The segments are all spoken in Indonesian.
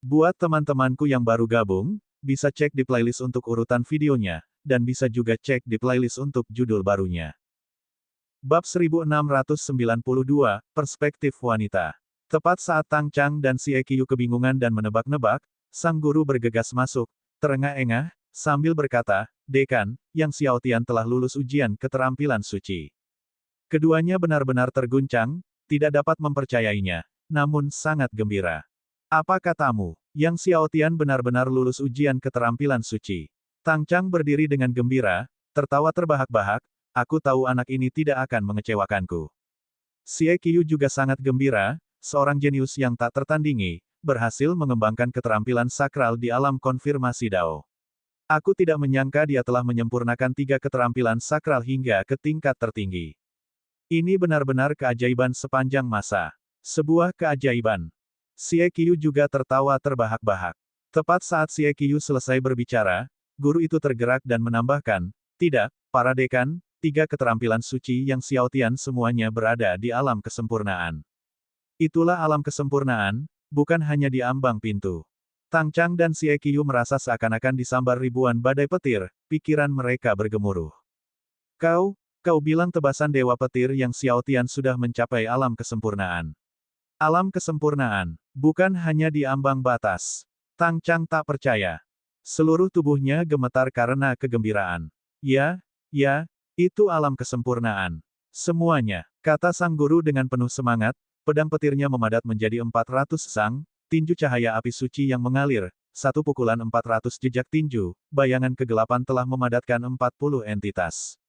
Buat teman-temanku yang baru gabung, bisa cek di playlist untuk urutan videonya, dan bisa juga cek di playlist untuk judul barunya. Bab 1692, Perspektif Wanita. Tepat saat Tang Chang dan Si Ekyu kebingungan dan menebak-nebak, sang guru bergegas masuk, terengah-engah, sambil berkata, "Dekan, Yang Xiaotian telah lulus ujian keterampilan suci." Keduanya benar-benar terguncang, tidak dapat mempercayainya, namun sangat gembira. "Apa katamu? Yang Xiaotian benar-benar lulus ujian keterampilan suci?" Tang Chang berdiri dengan gembira, tertawa terbahak-bahak, "Aku tahu anak ini tidak akan mengecewakanku." Xie Qiu juga sangat gembira, seorang jenius yang tak tertandingi, berhasil mengembangkan keterampilan sakral di alam konfirmasi Dao. Aku tidak menyangka dia telah menyempurnakan 3 keterampilan sakral hingga ke tingkat tertinggi. Ini benar-benar keajaiban sepanjang masa. Sebuah keajaiban. Xie Qiu juga tertawa terbahak-bahak. Tepat saat Xie Qiu selesai berbicara, guru itu tergerak dan menambahkan, "Tidak, para dekan, 3 keterampilan suci yang Xiaotian semuanya berada di alam kesempurnaan. Itulah alam kesempurnaan, bukan hanya di ambang pintu." Tang Chang dan Xie Qiu merasa seakan-akan disambar ribuan badai petir, pikiran mereka bergemuruh. Kau bilang tebasan Dewa Petir yang Xiaotian sudah mencapai alam kesempurnaan. Alam kesempurnaan, bukan hanya di ambang batas. Tang Chang tak percaya. Seluruh tubuhnya gemetar karena kegembiraan. Ya, itu alam kesempurnaan. Semuanya, kata sang guru dengan penuh semangat, pedang petirnya memadat menjadi 400 sang, tinju cahaya api suci yang mengalir, satu pukulan 400 jejak tinju, bayangan kegelapan telah memadatkan 40 entitas.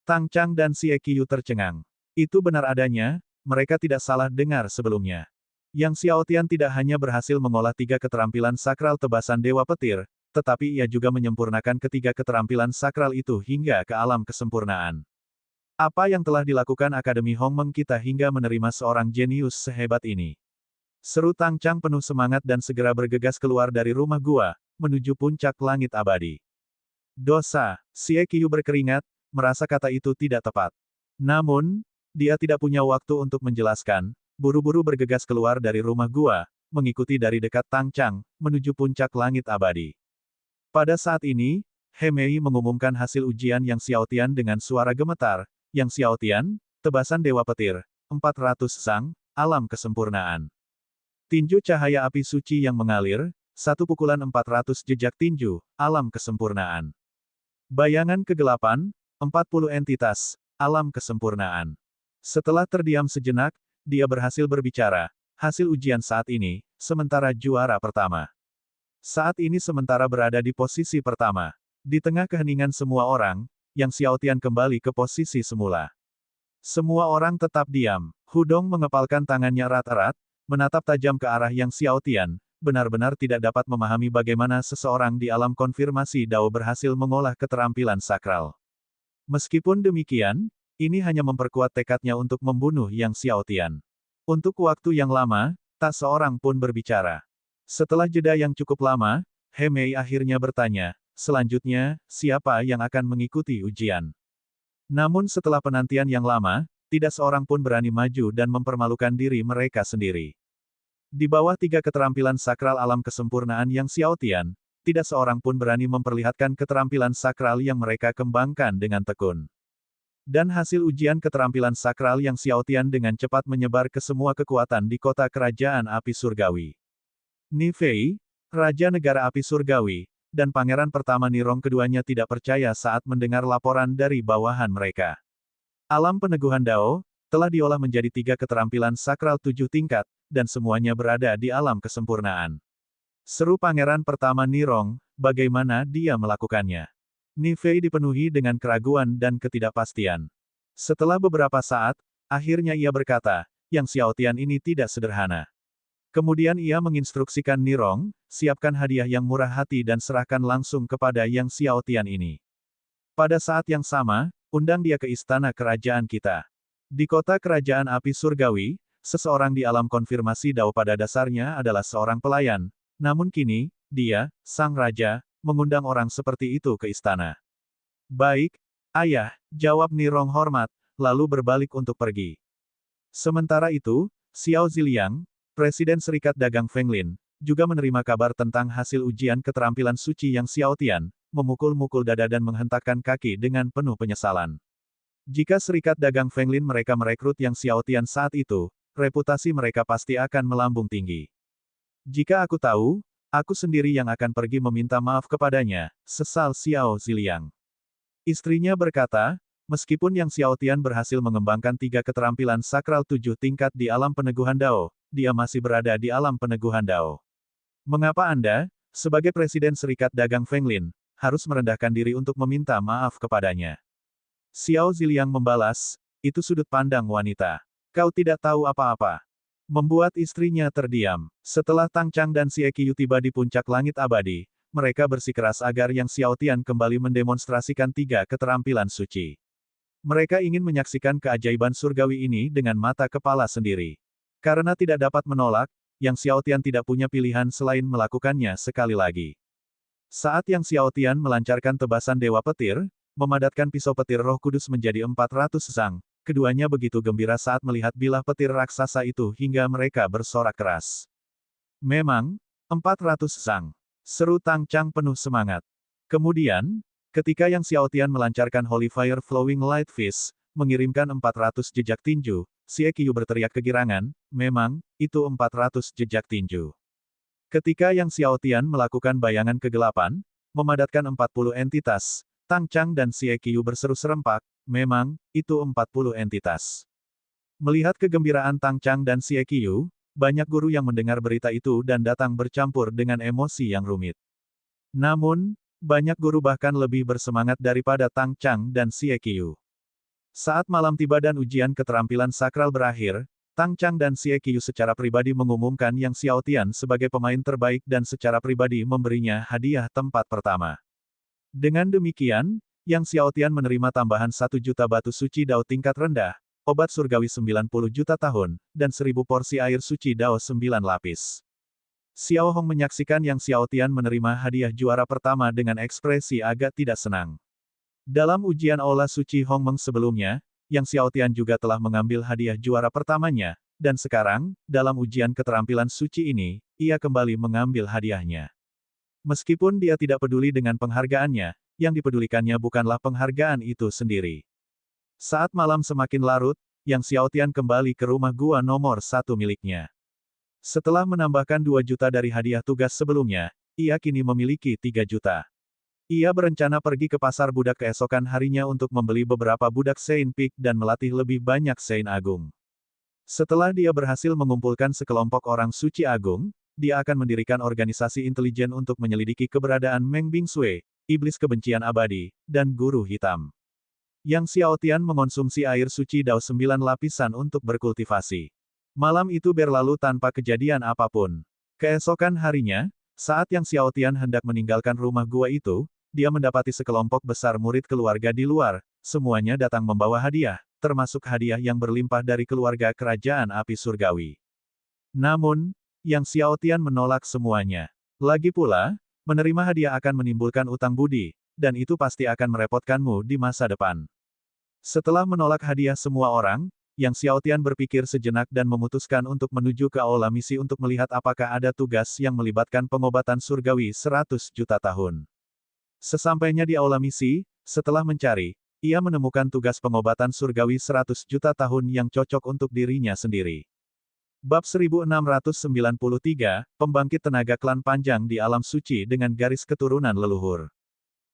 Tang Chang dan Xie Qiu tercengang. Itu benar adanya, mereka tidak salah dengar sebelumnya. Yang Xiaotian tidak hanya berhasil mengolah 3 keterampilan sakral tebasan Dewa Petir, tetapi ia juga menyempurnakan ketiga keterampilan sakral itu hingga ke alam kesempurnaan. Apa yang telah dilakukan Akademi Hongmeng kita hingga menerima seorang jenius sehebat ini? Seru Tang Chang penuh semangat dan segera bergegas keluar dari rumah gua, menuju puncak langit abadi. Dosa, Xie Qiu berkeringat, merasa kata itu tidak tepat. Namun, dia tidak punya waktu untuk menjelaskan, buru-buru bergegas keluar dari rumah gua, mengikuti dari dekat Tang Chang, menuju puncak langit abadi. Pada saat ini, He Mei mengumumkan hasil ujian Yang Xiaotian dengan suara gemetar, "Yang Xiaotian, tebasan Dewa Petir, 400 sang, alam kesempurnaan. Tinju cahaya api suci yang mengalir, satu pukulan 400 jejak tinju, alam kesempurnaan. Bayangan kegelapan, 40 entitas, alam kesempurnaan." Setelah terdiam sejenak, dia berhasil berbicara, "Hasil ujian saat ini, sementara juara pertama. Saat ini sementara berada di posisi pertama. Di tengah keheningan semua orang, Yang Xiaotian kembali ke posisi semula." Semua orang tetap diam. Hudong mengepalkan tangannya erat-erat, menatap tajam ke arah Yang Xiaotian, benar-benar tidak dapat memahami bagaimana seseorang di alam konfirmasi Dao berhasil mengolah keterampilan sakral. Meskipun demikian, ini hanya memperkuat tekadnya untuk membunuh Yang Xiaotian. Untuk waktu yang lama, tak seorang pun berbicara. Setelah jeda yang cukup lama, He Mei akhirnya bertanya, "Selanjutnya, siapa yang akan mengikuti ujian?" Namun setelah penantian yang lama, tidak seorang pun berani maju dan mempermalukan diri mereka sendiri. Di bawah 3 keterampilan sakral alam kesempurnaan Yang Xiaotian, tidak seorang pun berani memperlihatkan keterampilan sakral yang mereka kembangkan dengan tekun. Dan hasil ujian keterampilan sakral Yang Xiaotian dengan cepat menyebar ke semua kekuatan di kota kerajaan api surgawi. Ni Fei, Raja Negara Api Surgawi, dan Pangeran Pertama Nirong keduanya tidak percaya saat mendengar laporan dari bawahan mereka. Alam peneguhan Dao, telah diolah menjadi 3 keterampilan sakral 7 tingkat, dan semuanya berada di alam kesempurnaan. Seru Pangeran Pertama Nirong, bagaimana dia melakukannya? Ni Fei dipenuhi dengan keraguan dan ketidakpastian. Setelah beberapa saat, akhirnya ia berkata, "Yang Xiaotian ini tidak sederhana." Kemudian ia menginstruksikan Nirong, "Siapkan hadiah yang murah hati dan serahkan langsung kepada Yang Xiaotian ini. Pada saat yang sama, undang dia ke istana kerajaan kita." Di kota kerajaan api surgawi, seseorang di alam konfirmasi Dao pada dasarnya adalah seorang pelayan, namun kini, dia, sang raja, mengundang orang seperti itu ke istana. "Baik, ayah," jawab Nirong hormat, lalu berbalik untuk pergi. Sementara itu, Xiao Ziliang, Presiden Serikat Dagang Fenglin, juga menerima kabar tentang hasil ujian keterampilan suci Yang Xiaotian, memukul-mukul dada dan menghentakkan kaki dengan penuh penyesalan. Jika Serikat Dagang Fenglin mereka merekrut Yang Xiaotian saat itu, reputasi mereka pasti akan melambung tinggi. Jika aku tahu, aku sendiri yang akan pergi meminta maaf kepadanya, sesal Xiao Ziliang. Istrinya berkata, meskipun Yang Xiaotian berhasil mengembangkan 3 keterampilan sakral 7 tingkat di alam peneguhan Dao, dia masih berada di alam peneguhan Dao. Mengapa Anda, sebagai Presiden Serikat Dagang Fenglin, harus merendahkan diri untuk meminta maaf kepadanya? Xiao Ziliang membalas, itu sudut pandang wanita. Kau tidak tahu apa-apa. Membuat istrinya terdiam. Setelah Tang Chang dan Xie Qiu tiba di puncak langit abadi, mereka bersikeras agar Yang Xiaotian kembali mendemonstrasikan 3 keterampilan suci. Mereka ingin menyaksikan keajaiban surgawi ini dengan mata kepala sendiri. Karena tidak dapat menolak, Yang Xiaotian tidak punya pilihan selain melakukannya sekali lagi. Saat Yang Xiaotian melancarkan tebasan Dewa Petir, memadatkan pisau petir Roh Kudus menjadi 400 zang, keduanya begitu gembira saat melihat bilah petir raksasa itu hingga mereka bersorak keras. Memang, 400 zang. Seru Tang Chang penuh semangat. Kemudian, ketika Yang Xiaotian melancarkan Holy Fire Flowing Light Fist, mengirimkan 400 jejak tinju, Xie Qiu berteriak kegirangan, memang, itu 400 jejak tinju. Ketika Yang Xiaotian melakukan bayangan kegelapan, memadatkan 40 entitas, Tang Chang dan Xie Qiu berseru serempak, memang, itu 40 entitas. Melihat kegembiraan Tang Chang dan Xie Qiu, banyak guru yang mendengar berita itu dan datang bercampur dengan emosi yang rumit. Namun, banyak guru bahkan lebih bersemangat daripada Tang Chang dan Xie Qiu. Saat malam tiba dan ujian keterampilan sakral berakhir, Tang Chang dan Xie Qiu secara pribadi mengumumkan Yang Xiaotian sebagai pemain terbaik dan secara pribadi memberinya hadiah tempat pertama. Dengan demikian, Yang Xiaotian menerima tambahan 1 juta batu suci Dao tingkat rendah, obat surgawi 90 juta tahun, dan 1000 porsi air suci Dao 9 lapis. Xiao Hong menyaksikan Yang Xiaotian menerima hadiah juara pertama dengan ekspresi agak tidak senang. Dalam ujian aula suci Hongmeng sebelumnya, Yang Xiaotian juga telah mengambil hadiah juara pertamanya, dan sekarang, dalam ujian keterampilan suci ini, ia kembali mengambil hadiahnya. Meskipun dia tidak peduli dengan penghargaannya, yang dipedulikannya bukanlah penghargaan itu sendiri. Saat malam semakin larut, Yang Xiaotian kembali ke rumah gua nomor 1 miliknya. Setelah menambahkan 2 juta dari hadiah tugas sebelumnya, ia kini memiliki 3 juta. Ia berencana pergi ke pasar budak keesokan harinya untuk membeli beberapa budak Sein Peak dan melatih lebih banyak Sein Agung. Setelah dia berhasil mengumpulkan sekelompok orang suci agung, dia akan mendirikan organisasi intelijen untuk menyelidiki keberadaan Meng Bingsui, iblis kebencian abadi, dan guru hitam. Yang Xiaotian mengonsumsi air suci Dao 9 lapisan untuk berkultivasi. Malam itu berlalu tanpa kejadian apapun. Keesokan harinya, saat Yang Xiaotian hendak meninggalkan rumah gua itu, dia mendapati sekelompok besar murid keluarga di luar, semuanya datang membawa hadiah, termasuk hadiah yang berlimpah dari keluarga kerajaan api surgawi. Namun, Yang Xiaotian menolak semuanya. Lagi pula, menerima hadiah akan menimbulkan utang budi, dan itu pasti akan merepotkanmu di masa depan. Setelah menolak hadiah semua orang, Yang Xiaotian berpikir sejenak dan memutuskan untuk menuju ke aula misi untuk melihat apakah ada tugas yang melibatkan pengobatan surgawi 100 juta tahun. Sesampainya di aula misi, setelah mencari, ia menemukan tugas pengobatan surgawi 100 juta tahun yang cocok untuk dirinya sendiri. Bab 1693, Pembangkit Tenaga Klan Panjang di Alam Suci dengan Garis Keturunan Leluhur.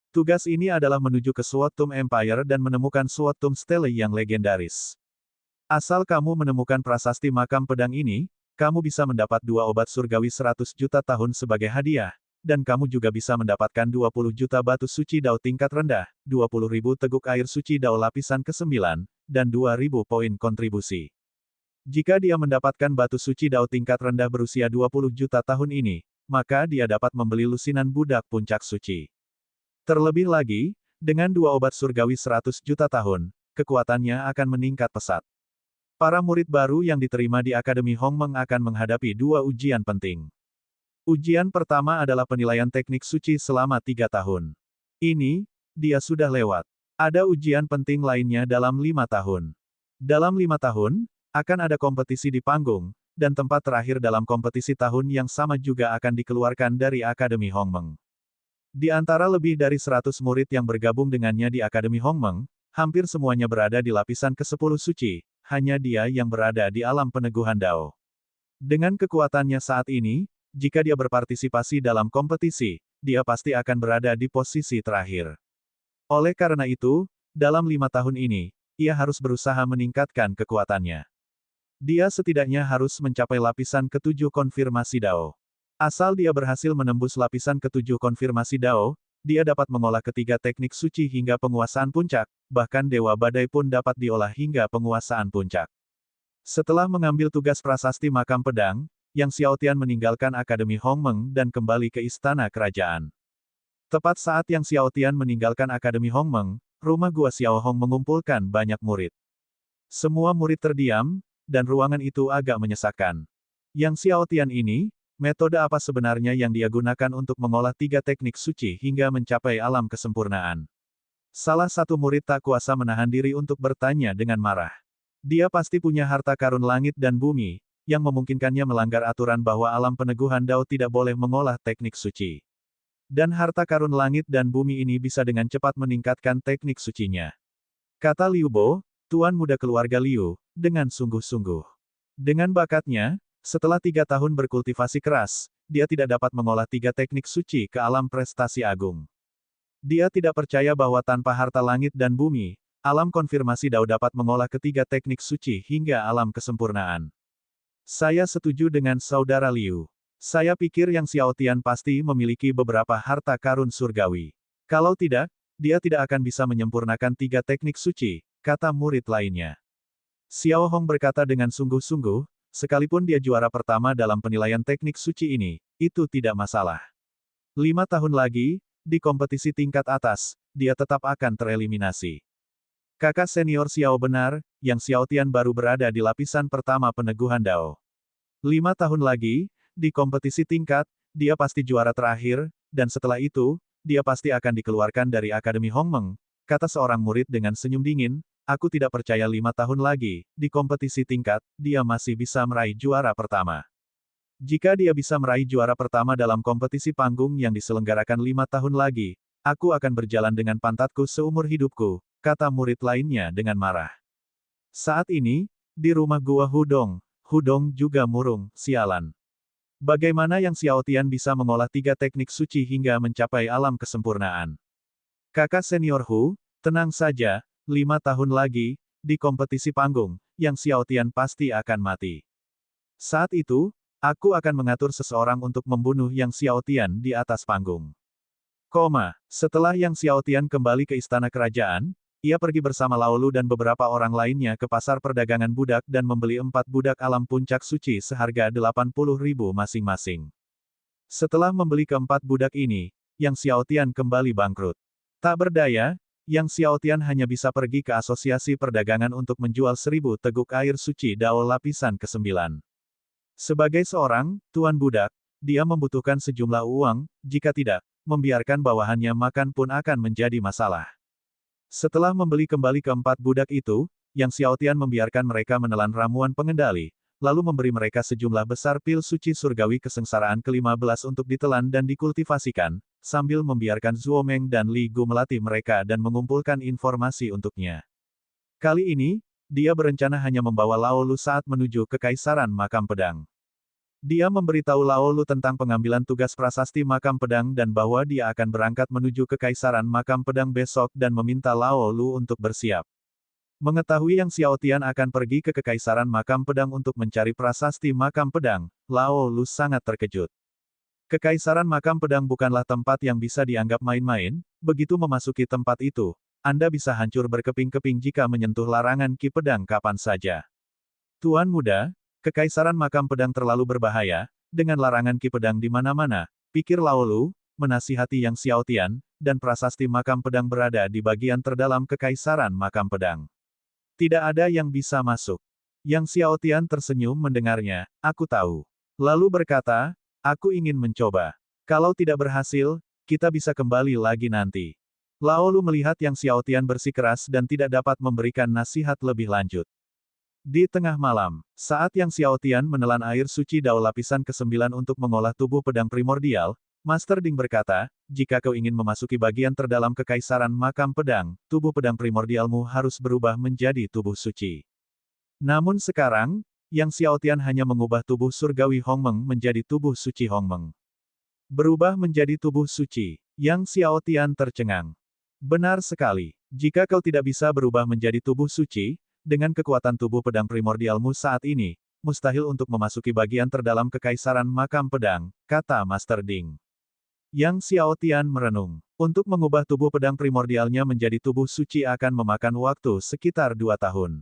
Tugas ini adalah menuju ke Sword Tomb Empire dan menemukan Sword Tomb Stele yang legendaris. Asal kamu menemukan prasasti makam pedang ini, kamu bisa mendapat 2 obat surgawi 100 juta tahun sebagai hadiah, dan kamu juga bisa mendapatkan 20 juta batu suci Dao tingkat rendah, 20.000 teguk air suci Dao lapisan ke-9, dan 2.000 poin kontribusi. Jika dia mendapatkan batu suci Dao tingkat rendah berusia 20 juta tahun ini, maka dia dapat membeli lusinan budak puncak suci. Terlebih lagi, dengan 2 obat surgawi 100 juta tahun, kekuatannya akan meningkat pesat. Para murid baru yang diterima di Akademi Hongmeng akan menghadapi 2 ujian penting. Ujian pertama adalah penilaian teknik suci selama 3 tahun. Ini, dia sudah lewat. Ada ujian penting lainnya dalam 5 tahun. Dalam 5 tahun, akan ada kompetisi di panggung, dan tempat terakhir dalam kompetisi tahun yang sama juga akan dikeluarkan dari Akademi Hongmeng. Di antara lebih dari 100 murid yang bergabung dengannya di Akademi Hongmeng, hampir semuanya berada di lapisan ke-10 suci, hanya dia yang berada di alam peneguhan Dao. Dengan kekuatannya saat ini, jika dia berpartisipasi dalam kompetisi, dia pasti akan berada di posisi terakhir. Oleh karena itu, dalam 5 tahun ini, ia harus berusaha meningkatkan kekuatannya. Dia setidaknya harus mencapai lapisan ke-7 konfirmasi Dao. Asal dia berhasil menembus lapisan ke-7 konfirmasi Dao, dia dapat mengolah ketiga teknik suci hingga penguasaan puncak, bahkan Dewa Badai pun dapat diolah hingga penguasaan puncak. Setelah mengambil tugas prasasti makam pedang, Yang Xiaotian meninggalkan Akademi Hongmeng dan kembali ke istana kerajaan. Tepat saat Yang Xiaotian meninggalkan Akademi Hongmeng, rumah Gua Xiaohong mengumpulkan banyak murid. Semua murid terdiam, dan ruangan itu agak menyesakan. Yang Xiaotian ini, metode apa sebenarnya yang dia gunakan untuk mengolah tiga teknik suci hingga mencapai alam kesempurnaan? Salah satu murid tak kuasa menahan diri untuk bertanya dengan marah. Dia pasti punya harta karun langit dan bumi, yang memungkinkannya melanggar aturan bahwa alam peneguhan Dao tidak boleh mengolah teknik suci. Dan harta karun langit dan bumi ini bisa dengan cepat meningkatkan teknik sucinya. Kata Liu Bo, tuan muda keluarga Liu, dengan sungguh-sungguh. Dengan bakatnya, setelah 3 tahun berkultivasi keras, dia tidak dapat mengolah 3 teknik suci ke alam prestasi agung. Dia tidak percaya bahwa tanpa harta langit dan bumi, alam konfirmasi Dao dapat mengolah ketiga teknik suci hingga alam kesempurnaan. Saya setuju dengan saudara Liu. Saya pikir Yang Xiaotian pasti memiliki beberapa harta karun surgawi. Kalau tidak, dia tidak akan bisa menyempurnakan 3 teknik suci, kata murid lainnya. Xiao Hong berkata dengan sungguh-sungguh, sekalipun dia juara pertama dalam penilaian teknik suci ini, itu tidak masalah. 5 tahun lagi, di kompetisi tingkat atas, dia tetap akan tereliminasi. Kakak senior Xiao benar, Yang Xiaotian baru berada di lapisan pertama peneguhan Dao. 5 tahun lagi, di kompetisi tingkat, dia pasti juara terakhir, dan setelah itu, dia pasti akan dikeluarkan dari Akademi Hongmeng, kata seorang murid dengan senyum dingin. Aku tidak percaya 5 tahun lagi, di kompetisi tingkat, dia masih bisa meraih juara pertama. Jika dia bisa meraih juara pertama dalam kompetisi panggung yang diselenggarakan 5 tahun lagi, aku akan berjalan dengan pantatku seumur hidupku, kata murid lainnya dengan marah. Saat ini, di rumah Gua Hudong, Hudong juga murung, sialan. Bagaimana Yang Xiaotian bisa mengolah 3 teknik suci hingga mencapai alam kesempurnaan? Kakak senior Hu, tenang saja, 5 tahun lagi, di kompetisi panggung, Yang Xiaotian pasti akan mati. Saat itu, aku akan mengatur seseorang untuk membunuh Yang Xiaotian di atas panggung. Setelah Yang Xiaotian kembali ke istana kerajaan, ia pergi bersama Laolu dan beberapa orang lainnya ke pasar perdagangan budak dan membeli 4 budak alam puncak suci seharga 80.000 masing-masing. Setelah membeli keempat budak ini, Yang Xiaotian kembali bangkrut. Tak berdaya, Yang Xiaotian hanya bisa pergi ke asosiasi perdagangan untuk menjual 1000 teguk air suci Dao lapisan ke-9. Sebagai seorang tuan budak, dia membutuhkan sejumlah uang, jika tidak, membiarkan bawahannya makan pun akan menjadi masalah. Setelah membeli kembali keempat budak itu, Yang Xiaotian membiarkan mereka menelan ramuan pengendali, lalu memberi mereka sejumlah besar pil suci surgawi kesengsaraan ke-15 untuk ditelan dan dikultivasikan, sambil membiarkan Zhuo Meng dan Li Gu melatih mereka dan mengumpulkan informasi untuknya. Kali ini, dia berencana hanya membawa Laolu saat menuju ke Kekaisaran Makam Pedang. Dia memberitahu Laolu tentang pengambilan tugas prasasti Makam Pedang dan bahwa dia akan berangkat menuju ke Kekaisaran Makam Pedang besok dan meminta Laolu untuk bersiap. Mengetahui Yang Xiaotian akan pergi ke Kekaisaran Makam Pedang untuk mencari prasasti Makam Pedang, Laolu sangat terkejut. Kekaisaran Makam Pedang bukanlah tempat yang bisa dianggap main-main, begitu memasuki tempat itu, Anda bisa hancur berkeping-keping jika menyentuh larangan Ki Pedang kapan saja. Tuan muda, Kekaisaran Makam Pedang terlalu berbahaya, dengan larangan Ki Pedang di mana-mana, pikir Laolu, menasihati Yang Xiaotian, dan prasasti Makam Pedang berada di bagian terdalam Kekaisaran Makam Pedang. Tidak ada yang bisa masuk. Yang Xiaotian tersenyum mendengarnya, aku tahu. Lalu berkata, aku ingin mencoba. Kalau tidak berhasil, kita bisa kembali lagi nanti. Laolu melihat Yang Xiaotian bersikeras dan tidak dapat memberikan nasihat lebih lanjut. Di tengah malam, saat Yang Xiaotian menelan air suci Dao lapisan ke-9 untuk mengolah tubuh pedang primordial, Master Ding berkata, jika kau ingin memasuki bagian terdalam kekaisaran makam pedang, tubuh pedang primordialmu harus berubah menjadi tubuh suci. Namun sekarang, Yang Xiaotian hanya mengubah tubuh surgawi Hongmeng menjadi tubuh suci Hongmeng. Berubah menjadi tubuh suci. Yang Xiaotian tercengang. Benar sekali. Jika kau tidak bisa berubah menjadi tubuh suci, dengan kekuatan tubuh pedang primordialmu saat ini, mustahil untuk memasuki bagian terdalam kekaisaran makam pedang, kata Master Ding. Yang Xiaotian merenung. Untuk mengubah tubuh pedang primordialnya menjadi tubuh suci akan memakan waktu sekitar 2 tahun.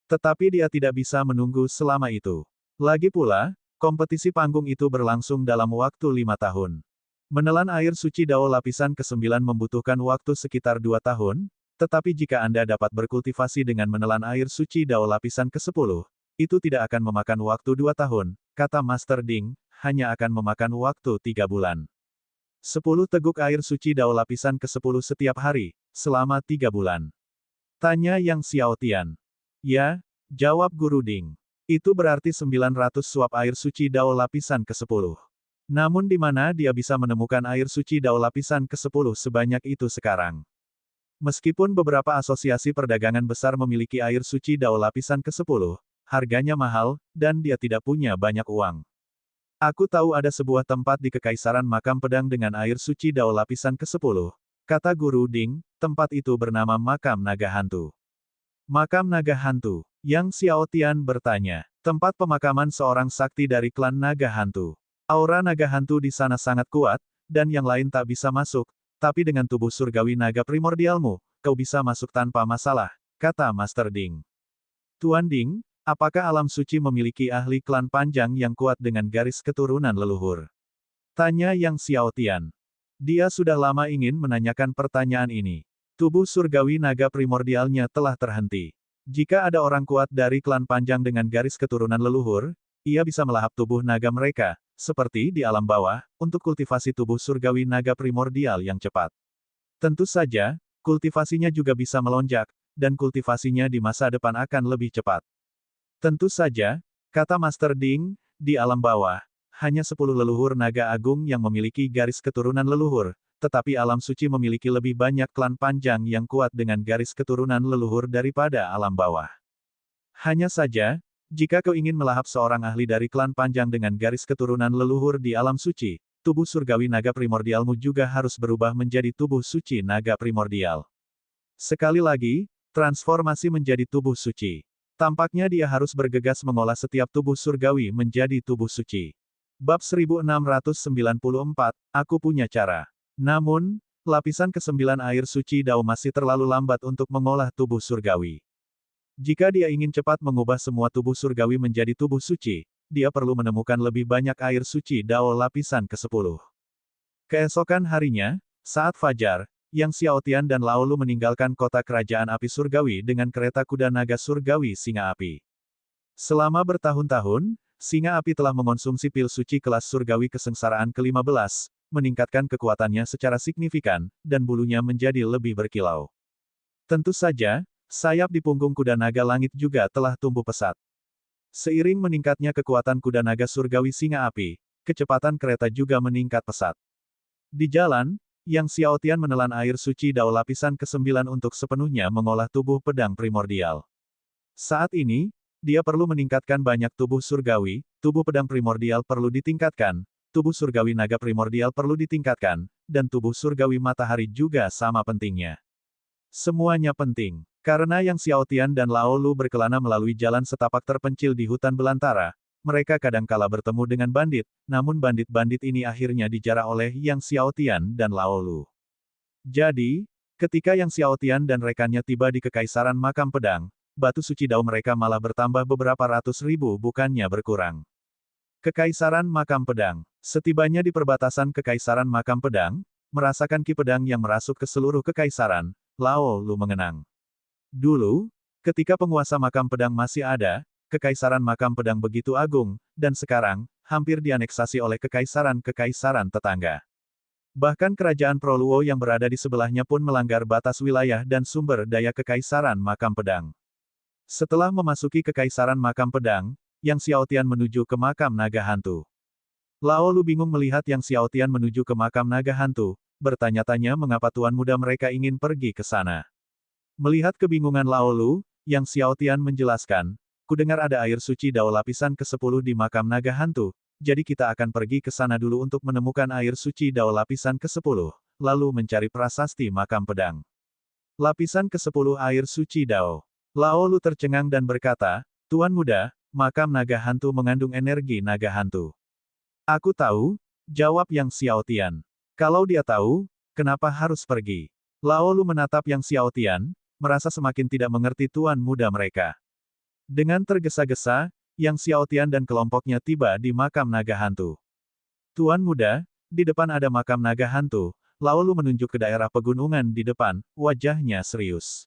Tetapi dia tidak bisa menunggu selama itu. Lagi pula, kompetisi panggung itu berlangsung dalam waktu 5 tahun. Menelan air suci Dao lapisan ke-9 membutuhkan waktu sekitar 2 tahun, tetapi jika Anda dapat berkultivasi dengan menelan air suci Dao lapisan ke-10, itu tidak akan memakan waktu 2 tahun, kata Master Ding, hanya akan memakan waktu 3 bulan. 10 teguk air suci Dao lapisan ke-10 setiap hari, selama 3 bulan. Tanya Yang Xiaotian. Ya, jawab Guru Ding. Itu berarti 900 suap air suci Dao lapisan ke-10. Namun di mana dia bisa menemukan air suci Dao lapisan ke-10 sebanyak itu sekarang? Meskipun beberapa asosiasi perdagangan besar memiliki air suci Dao lapisan ke-10, harganya mahal, dan dia tidak punya banyak uang. Aku tahu ada sebuah tempat di Kekaisaran Makam Pedang dengan air suci Dao lapisan ke-10, kata Guru Ding, tempat itu bernama Makam Naga Hantu. Makam Naga Hantu. Yang Xiaotian bertanya, tempat pemakaman seorang sakti dari klan Naga Hantu. Aura Naga Hantu di sana sangat kuat, dan yang lain tak bisa masuk, tapi dengan tubuh surgawi naga primordialmu, kau bisa masuk tanpa masalah, kata Master Ding. Tuan Ding, apakah alam suci memiliki ahli klan panjang yang kuat dengan garis keturunan leluhur? Tanya Yang Xiaotian. Dia sudah lama ingin menanyakan pertanyaan ini. Tubuh surgawi naga primordialnya telah terhenti. Jika ada orang kuat dari klan panjang dengan garis keturunan leluhur, ia bisa melahap tubuh naga mereka, seperti di alam bawah, untuk kultivasi tubuh surgawi naga primordial yang cepat. Tentu saja, kultivasinya juga bisa melonjak, dan kultivasinya di masa depan akan lebih cepat. Tentu saja, kata Master Ding, di alam bawah, hanya 10 leluhur naga agung yang memiliki garis keturunan leluhur, tetapi alam suci memiliki lebih banyak klan panjang yang kuat dengan garis keturunan leluhur daripada alam bawah. Hanya saja, jika kau ingin melahap seorang ahli dari klan panjang dengan garis keturunan leluhur di alam suci, tubuh surgawi naga primordialmu juga harus berubah menjadi tubuh suci naga primordial. Sekali lagi, transformasi menjadi tubuh suci. Tampaknya dia harus bergegas mengolah setiap tubuh surgawi menjadi tubuh suci. Bab 1694, aku punya cara. Namun, lapisan ke-9 air suci Dao masih terlalu lambat untuk mengolah tubuh surgawi. Jika dia ingin cepat mengubah semua tubuh surgawi menjadi tubuh suci, dia perlu menemukan lebih banyak air suci Dao lapisan ke-10. Keesokan harinya, saat fajar, Yang Xiaotian dan Lao Lu meninggalkan kota kerajaan api surgawi dengan kereta kuda naga surgawi Singa Api. Selama bertahun-tahun, Singa Api telah mengonsumsi pil suci kelas surgawi kesengsaraan ke-15, meningkatkan kekuatannya secara signifikan, dan bulunya menjadi lebih berkilau. Tentu saja, sayap di punggung kuda naga langit juga telah tumbuh pesat. Seiring meningkatnya kekuatan kuda naga surgawi Singa Api, kecepatan kereta juga meningkat pesat. Di jalan, Yang Xiaotian menelan air suci Dao lapisan ke-9 untuk sepenuhnya mengolah tubuh pedang primordial. Saat ini, dia perlu meningkatkan banyak tubuh surgawi, tubuh pedang primordial perlu ditingkatkan, tubuh surgawi naga primordial perlu ditingkatkan, dan tubuh surgawi matahari juga sama pentingnya. Semuanya penting. Karena Yang Xiaotian dan Lao Lu berkelana melalui jalan setapak terpencil di hutan belantara, mereka kadangkala bertemu dengan bandit, namun bandit-bandit ini akhirnya dijarah oleh Yang Xiaotian dan Lao Lu. Jadi, ketika Yang Xiaotian dan rekannya tiba di Kekaisaran Makam Pedang, batu suci Dao mereka malah bertambah beberapa ratus ribu bukannya berkurang. Kekaisaran Makam Pedang. Setibanya di perbatasan Kekaisaran Makam Pedang, merasakan ki pedang yang merasuk ke seluruh kekaisaran, Lao Lu mengenang. Dulu, ketika penguasa makam pedang masih ada, kekaisaran makam pedang begitu agung, dan sekarang, hampir dianeksasi oleh kekaisaran-kekaisaran tetangga. Bahkan kerajaan Proluo yang berada di sebelahnya pun melanggar batas wilayah dan sumber daya kekaisaran makam pedang. Setelah memasuki kekaisaran makam pedang, Yang Xiaotian menuju ke makam naga hantu. Lao Lu bingung melihat Yang Xiaotian menuju ke makam naga hantu, bertanya-tanya mengapa tuan muda mereka ingin pergi ke sana. Melihat kebingungan Lao Lu, Yang Xiaotian menjelaskan, "Kudengar ada air suci Dao lapisan ke-10 di makam naga hantu, jadi kita akan pergi ke sana dulu untuk menemukan air suci Dao lapisan ke-10, lalu mencari prasasti makam pedang." Lapisan ke-10 air suci Dao. Lao Lu tercengang dan berkata, "Tuan muda, makam naga hantu mengandung energi naga hantu." "Aku tahu," jawab Yang Xiaotian. "Kalau dia tahu, kenapa harus pergi?" Lao Lu menatap Yang Xiaotian, merasa semakin tidak mengerti tuan muda mereka. Dengan tergesa-gesa, Yang Xiaotian dan kelompoknya tiba di makam naga hantu. "Tuan muda, di depan ada makam naga hantu." Lao Lu menunjuk ke daerah pegunungan di depan, wajahnya serius.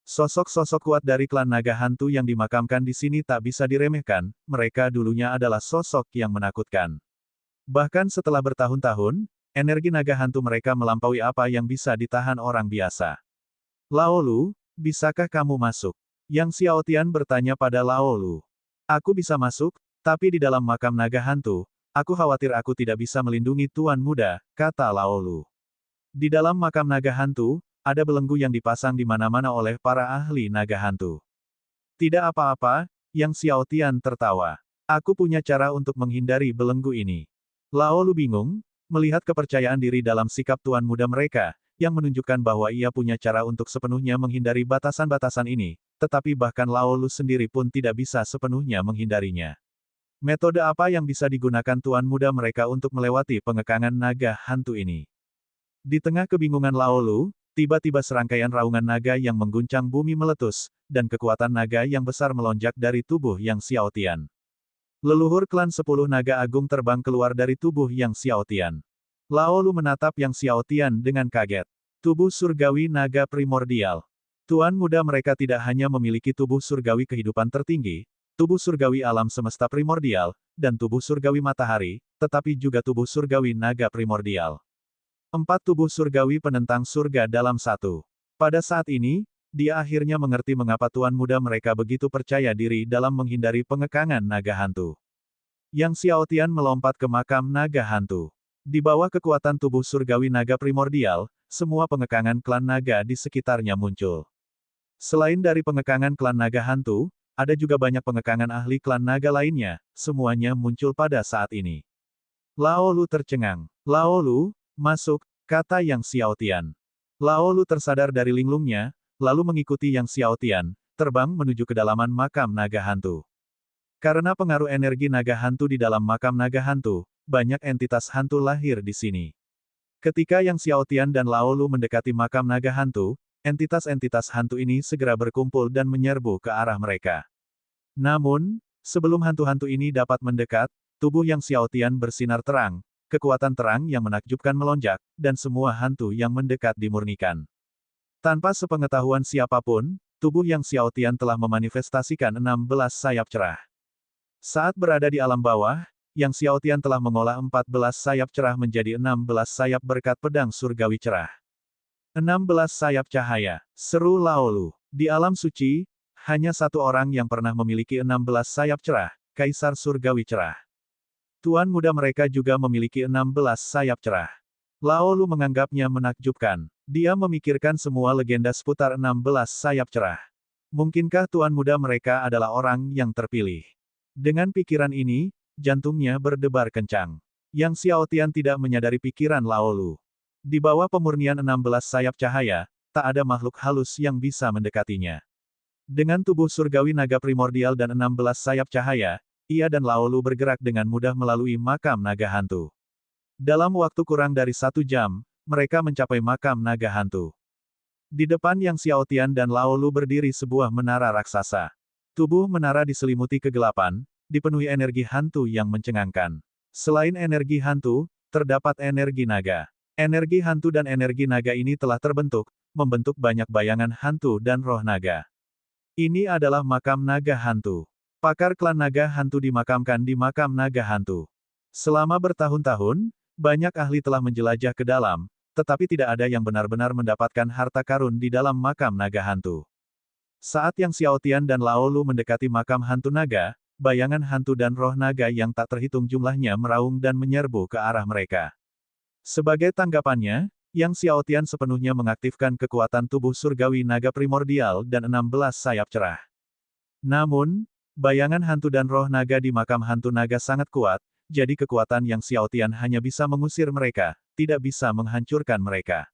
Sosok-sosok kuat dari klan naga hantu yang dimakamkan di sini tak bisa diremehkan, mereka dulunya adalah sosok yang menakutkan. Bahkan setelah bertahun-tahun, energi naga hantu mereka melampaui apa yang bisa ditahan orang biasa. "Lao Lu, bisakah kamu masuk?" Yang Xiaotian bertanya pada Lao Lu. "Aku bisa masuk, tapi di dalam makam naga hantu, aku khawatir aku tidak bisa melindungi tuan muda," kata Lao Lu. Di dalam makam naga hantu, ada belenggu yang dipasang di mana-mana oleh para ahli naga hantu. "Tidak apa-apa," Yang Xiaotian tertawa. "Aku punya cara untuk menghindari belenggu ini." Lao Lu bingung, melihat kepercayaan diri dalam sikap tuan muda mereka, yang menunjukkan bahwa ia punya cara untuk sepenuhnya menghindari batasan-batasan ini, tetapi bahkan Lao Lu sendiri pun tidak bisa sepenuhnya menghindarinya. Metode apa yang bisa digunakan tuan muda mereka untuk melewati pengekangan naga hantu ini? Di tengah kebingungan Lao Lu, tiba-tiba serangkaian raungan naga yang mengguncang bumi meletus, dan kekuatan naga yang besar melonjak dari tubuh Yang Xiaotian. Leluhur klan 10 naga agung terbang keluar dari tubuh Yang Xiaotian. Lao Lu menatap Yang Xiaotian dengan kaget. Tubuh surgawi naga primordial. Tuan muda mereka tidak hanya memiliki tubuh surgawi kehidupan tertinggi, tubuh surgawi alam semesta primordial, dan tubuh surgawi matahari, tetapi juga tubuh surgawi naga primordial. 4 tubuh surgawi penentang surga dalam satu. Pada saat ini, dia akhirnya mengerti mengapa tuan muda mereka begitu percaya diri dalam menghindari pengekangan naga hantu. Yang Xiaotian melompat ke makam naga hantu. Di bawah kekuatan tubuh surgawi naga primordial, semua pengekangan klan naga di sekitarnya muncul. Selain dari pengekangan klan naga hantu, ada juga banyak pengekangan ahli klan naga lainnya, semuanya muncul pada saat ini. Lao Lu tercengang. "Lao Lu, masuk," kata Yang Xiaotian. Lao Lu tersadar dari linglungnya, lalu mengikuti Yang Xiaotian, terbang menuju kedalaman makam naga hantu. Karena pengaruh energi naga hantu di dalam makam naga hantu, banyak entitas hantu lahir di sini. Ketika Yang Xiaotian dan Lao Lu mendekati makam naga hantu, entitas-entitas hantu ini segera berkumpul dan menyerbu ke arah mereka. Namun, sebelum hantu-hantu ini dapat mendekat, tubuh Yang Xiaotian bersinar terang, kekuatan terang yang menakjubkan melonjak, dan semua hantu yang mendekat dimurnikan. Tanpa sepengetahuan siapapun, tubuh Yang Xiaotian telah memanifestasikan 16 sayap cerah. Saat berada di alam bawah, Yang Xiaotian telah mengolah 14 sayap cerah menjadi 16 sayap berkat pedang surgawi cerah. 16 sayap cahaya, seru Lao Lu. Di alam suci, hanya satu orang yang pernah memiliki 16 sayap cerah, Kaisar Surgawi Cerah. Tuan muda mereka juga memiliki 16 sayap cerah. Lao Lu menganggapnya menakjubkan. Dia memikirkan semua legenda seputar 16 sayap cerah. Mungkinkah tuan muda mereka adalah orang yang terpilih? Dengan pikiran ini, jantungnya berdebar kencang. Yang Xiaotian tidak menyadari pikiran Lao Lu. Di bawah pemurnian 16 sayap cahaya, tak ada makhluk halus yang bisa mendekatinya. Dengan tubuh surgawi naga primordial dan 16 sayap cahaya, ia dan Lao Lu bergerak dengan mudah melalui makam naga hantu. Dalam waktu kurang dari 1 jam, mereka mencapai makam naga hantu. Di depan Yang Xiaotian dan Lao Lu berdiri sebuah menara raksasa. Tubuh menara diselimuti kegelapan, dipenuhi energi hantu yang mencengangkan. Selain energi hantu, terdapat energi naga. Energi hantu dan energi naga ini telah terbentuk, membentuk banyak bayangan hantu dan roh naga. Ini adalah makam naga hantu. Pakar klan naga hantu dimakamkan di makam naga hantu. Selama bertahun-tahun, banyak ahli telah menjelajah ke dalam, tetapi tidak ada yang benar-benar mendapatkan harta karun di dalam makam naga hantu. Saat Yang Xiaotian dan Lao Lu mendekati makam hantu naga, bayangan hantu dan roh naga yang tak terhitung jumlahnya meraung dan menyerbu ke arah mereka. Sebagai tanggapannya, Yang Xiaotian sepenuhnya mengaktifkan kekuatan tubuh surgawi naga primordial dan 16 sayap cerah. Namun, bayangan hantu dan roh naga di makam hantu naga sangat kuat, jadi kekuatan Yang Xiaotian hanya bisa mengusir mereka, tidak bisa menghancurkan mereka.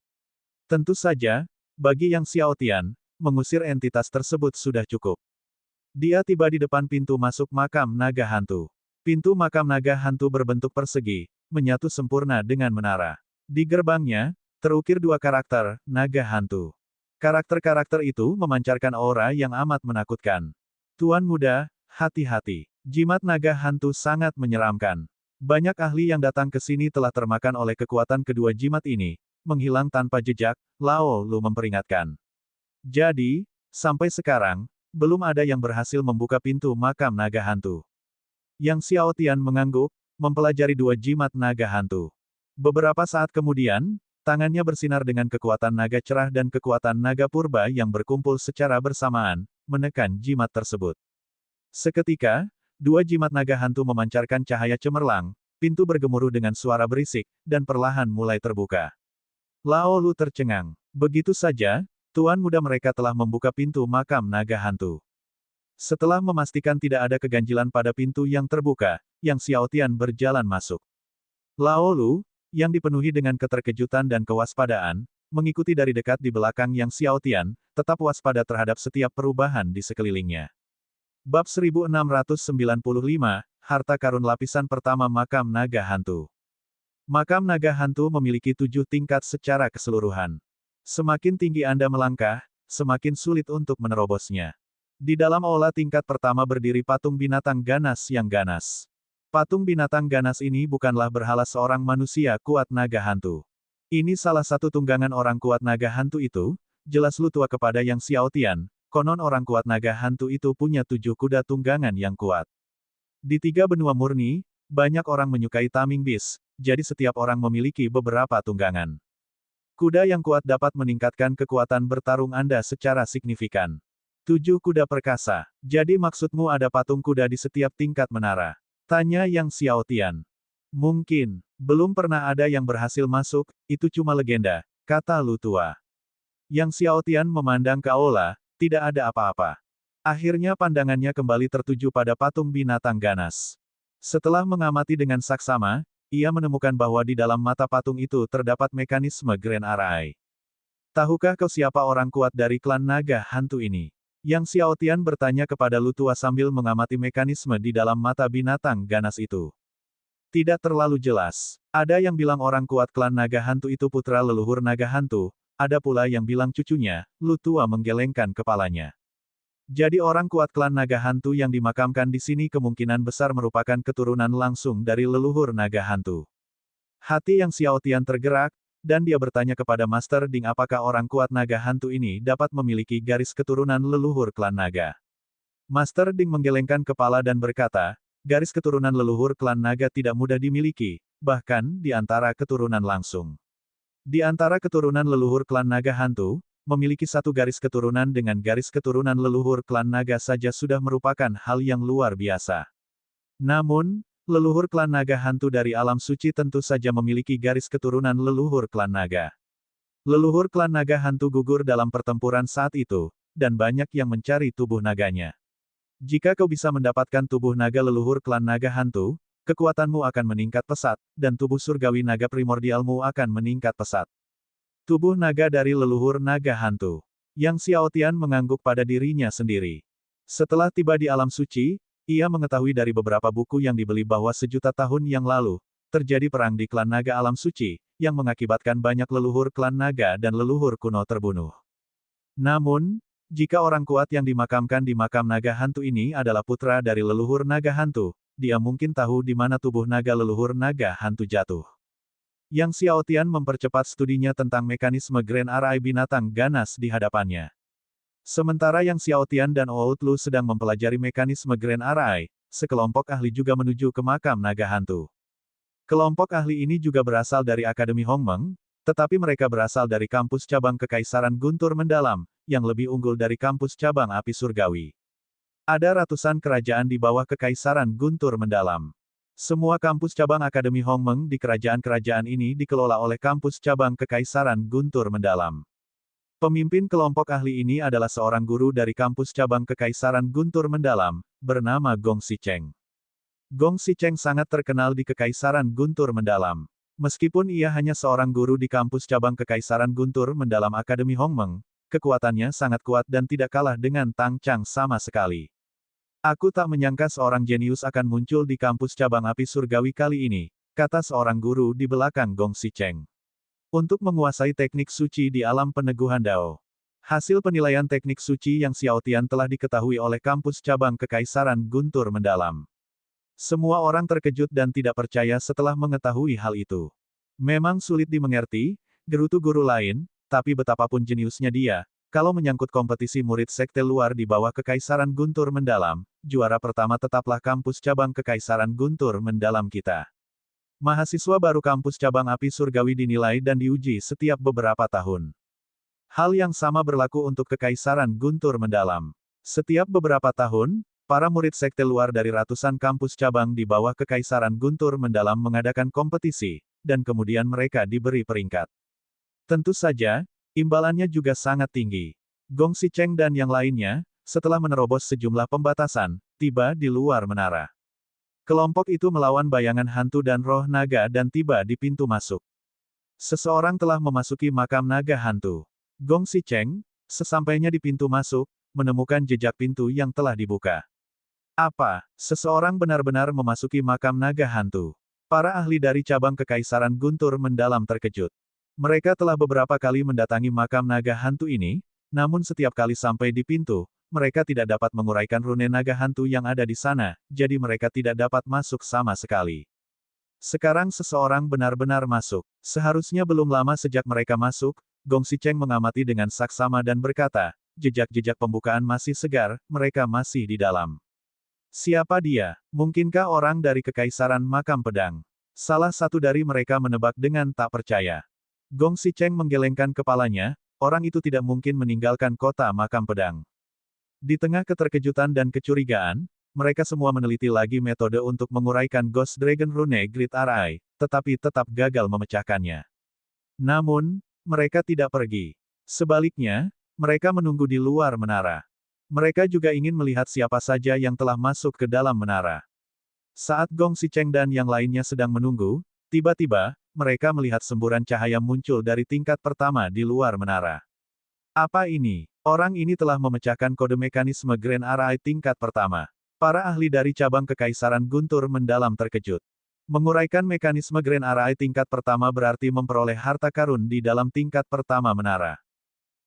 Tentu saja, bagi Yang Xiaotian, mengusir entitas tersebut sudah cukup. Dia tiba di depan pintu masuk makam naga hantu. Pintu makam naga hantu berbentuk persegi, menyatu sempurna dengan menara. Di gerbangnya, terukir dua karakter, naga hantu. Karakter-karakter itu memancarkan aura yang amat menakutkan. Tuan muda, hati-hati. Jimat naga hantu sangat menyeramkan. Banyak ahli yang datang ke sini telah termakan oleh kekuatan kedua jimat ini. Menghilang tanpa jejak, Lao Lu memperingatkan. Jadi, sampai sekarang, belum ada yang berhasil membuka pintu makam naga hantu. Yang Xiaotian mengangguk, mempelajari dua jimat naga hantu. Beberapa saat kemudian, tangannya bersinar dengan kekuatan naga cerah dan kekuatan naga purba yang berkumpul secara bersamaan, menekan jimat tersebut. Seketika, dua jimat naga hantu memancarkan cahaya cemerlang, pintu bergemuruh dengan suara berisik, dan perlahan mulai terbuka. Lao Lu tercengang. Begitu saja, tuan muda mereka telah membuka pintu makam naga hantu. Setelah memastikan tidak ada keganjilan pada pintu yang terbuka, Yang Xiaotian berjalan masuk. Lao Lu, yang dipenuhi dengan keterkejutan dan kewaspadaan, mengikuti dari dekat di belakang Yang Xiaotian, tetap waspada terhadap setiap perubahan di sekelilingnya. Bab 1695, Harta Karun Lapisan Pertama Makam Naga Hantu. Makam naga hantu memiliki 7 tingkat secara keseluruhan. Semakin tinggi Anda melangkah, semakin sulit untuk menerobosnya. Di dalam aula tingkat pertama berdiri patung binatang ganas yang ganas. Patung binatang ganas ini bukanlah berhala seorang manusia kuat naga hantu. Ini salah satu tunggangan orang kuat naga hantu itu, jelas lu tua kepada Yang Xiaotian, konon orang kuat naga hantu itu punya 7 kuda tunggangan yang kuat. Di 3 benua murni, banyak orang menyukai taming beast, jadi setiap orang memiliki beberapa tunggangan. Kuda yang kuat dapat meningkatkan kekuatan bertarung Anda secara signifikan. 7 kuda perkasa. Jadi maksudmu ada patung kuda di setiap tingkat menara? Tanya Yang Xiaotian. Mungkin. Belum pernah ada yang berhasil masuk, itu cuma legenda, kata Lu tua. Yang Xiaotian memandang ke aula, tidak ada apa-apa. Akhirnya pandangannya kembali tertuju pada patung binatang ganas. Setelah mengamati dengan saksama, ia menemukan bahwa di dalam mata patung itu terdapat mekanisme Grand Eye. Tahukah kau siapa orang kuat dari klan naga hantu ini? Yang Xiaotian bertanya kepada Lu tua sambil mengamati mekanisme di dalam mata binatang ganas itu. Tidak terlalu jelas. Ada yang bilang orang kuat klan naga hantu itu putra leluhur naga hantu, ada pula yang bilang cucunya. Lu tua menggelengkan kepalanya. Jadi orang kuat klan naga hantu yang dimakamkan di sini kemungkinan besar merupakan keturunan langsung dari leluhur naga hantu. Hati Yang Xiaotian tergerak, dan dia bertanya kepada Master Ding apakah orang kuat naga hantu ini dapat memiliki garis keturunan leluhur klan naga. Master Ding menggelengkan kepala dan berkata, garis keturunan leluhur klan naga tidak mudah dimiliki, bahkan di antara keturunan langsung. Di antara keturunan leluhur klan naga hantu, memiliki satu garis keturunan dengan garis keturunan leluhur klan naga saja sudah merupakan hal yang luar biasa. Namun, leluhur klan naga hantu dari alam suci tentu saja memiliki garis keturunan leluhur klan naga. Leluhur klan naga hantu gugur dalam pertempuran saat itu, dan banyak yang mencari tubuh naganya. Jika kau bisa mendapatkan tubuh naga leluhur klan naga hantu, kekuatanmu akan meningkat pesat, dan tubuh surgawi naga primordialmu akan meningkat pesat. Tubuh naga dari leluhur naga hantu. Yang Xiaotian mengangguk pada dirinya sendiri. Setelah tiba di alam suci, ia mengetahui dari beberapa buku yang dibeli bahwa sejuta tahun yang lalu, terjadi perang di klan naga alam suci, yang mengakibatkan banyak leluhur klan naga dan leluhur kuno terbunuh. Namun, jika orang kuat yang dimakamkan di makam naga hantu ini adalah putra dari leluhur naga hantu, dia mungkin tahu di mana tubuh naga leluhur naga hantu jatuh. Yang Xiaotian mempercepat studinya tentang mekanisme Grand Eye binatang ganas di hadapannya. Sementara Yang Xiaotian dan Outlu sedang mempelajari mekanisme Grand Eye, sekelompok ahli juga menuju ke makam naga hantu. Kelompok ahli ini juga berasal dari Akademi Hongmeng, tetapi mereka berasal dari kampus cabang Kekaisaran Guntur Mendalam, yang lebih unggul dari kampus cabang api surgawi. Ada ratusan kerajaan di bawah Kekaisaran Guntur Mendalam. Semua kampus cabang Akademi Hongmeng di kerajaan-kerajaan ini dikelola oleh kampus cabang Kekaisaran Guntur Mendalam. Pemimpin kelompok ahli ini adalah seorang guru dari kampus cabang Kekaisaran Guntur Mendalam, bernama Gong Sicheng. Gong Sicheng sangat terkenal di Kekaisaran Guntur Mendalam. Meskipun ia hanya seorang guru di kampus cabang Kekaisaran Guntur Mendalam Akademi Hongmeng, kekuatannya sangat kuat dan tidak kalah dengan Tang Chang sama sekali. Aku tak menyangka seorang jenius akan muncul di kampus cabang api surgawi kali ini, kata seorang guru di belakang Gong Sicheng. Untuk menguasai teknik suci di alam peneguhan Dao. Hasil penilaian teknik suci yang Xiao Tian telah diketahui oleh kampus cabang Kekaisaran Guntur Mendalam. Semua orang terkejut dan tidak percaya setelah mengetahui hal itu. Memang sulit dimengerti, gerutu guru lain, tapi betapapun jeniusnya dia, kalau menyangkut kompetisi murid sekte luar di bawah Kekaisaran Guntur Mendalam, juara pertama tetaplah kampus cabang Kekaisaran Guntur Mendalam kita. Mahasiswa baru kampus cabang api surgawi dinilai dan diuji setiap beberapa tahun. Hal yang sama berlaku untuk Kekaisaran Guntur Mendalam. Setiap beberapa tahun, para murid sekte luar dari ratusan kampus cabang di bawah Kekaisaran Guntur Mendalam mengadakan kompetisi, dan kemudian mereka diberi peringkat. Tentu saja, imbalannya juga sangat tinggi. Gong Sicheng dan yang lainnya, setelah menerobos sejumlah pembatasan, tiba di luar menara. Kelompok itu melawan bayangan hantu dan roh naga dan tiba di pintu masuk. Seseorang telah memasuki makam naga hantu. Gong Sicheng, sesampainya di pintu masuk, menemukan jejak pintu yang telah dibuka. Apa? Seseorang benar-benar memasuki makam naga hantu. Para ahli dari cabang Kekaisaran Guntur Mendalam terkejut. Mereka telah beberapa kali mendatangi makam naga hantu ini, namun setiap kali sampai di pintu, mereka tidak dapat menguraikan rune naga hantu yang ada di sana, jadi mereka tidak dapat masuk sama sekali. Sekarang seseorang benar-benar masuk. Seharusnya belum lama sejak mereka masuk, Gong Sicheng mengamati dengan saksama dan berkata, jejak-jejak pembukaan masih segar, mereka masih di dalam. Siapa dia? Mungkinkah orang dari Kekaisaran Makam Pedang? Salah satu dari mereka menebak dengan tak percaya. Gong Sicheng menggelengkan kepalanya, orang itu tidak mungkin meninggalkan kota Makam Pedang. Di tengah keterkejutan dan kecurigaan, mereka semua meneliti lagi metode untuk menguraikan Ghost Dragon Rune Grid RI, tetapi tetap gagal memecahkannya. Namun, mereka tidak pergi. Sebaliknya, mereka menunggu di luar menara. Mereka juga ingin melihat siapa saja yang telah masuk ke dalam menara. Saat Gong Sicheng dan yang lainnya sedang menunggu, tiba-tiba, mereka melihat semburan cahaya muncul dari tingkat pertama di luar menara. Apa ini? Orang ini telah memecahkan kode mekanisme Grand RI tingkat pertama. Para ahli dari cabang Kekaisaran Guntur Mendalam terkejut. Menguraikan mekanisme Grand RI tingkat pertama berarti memperoleh harta karun di dalam tingkat pertama menara.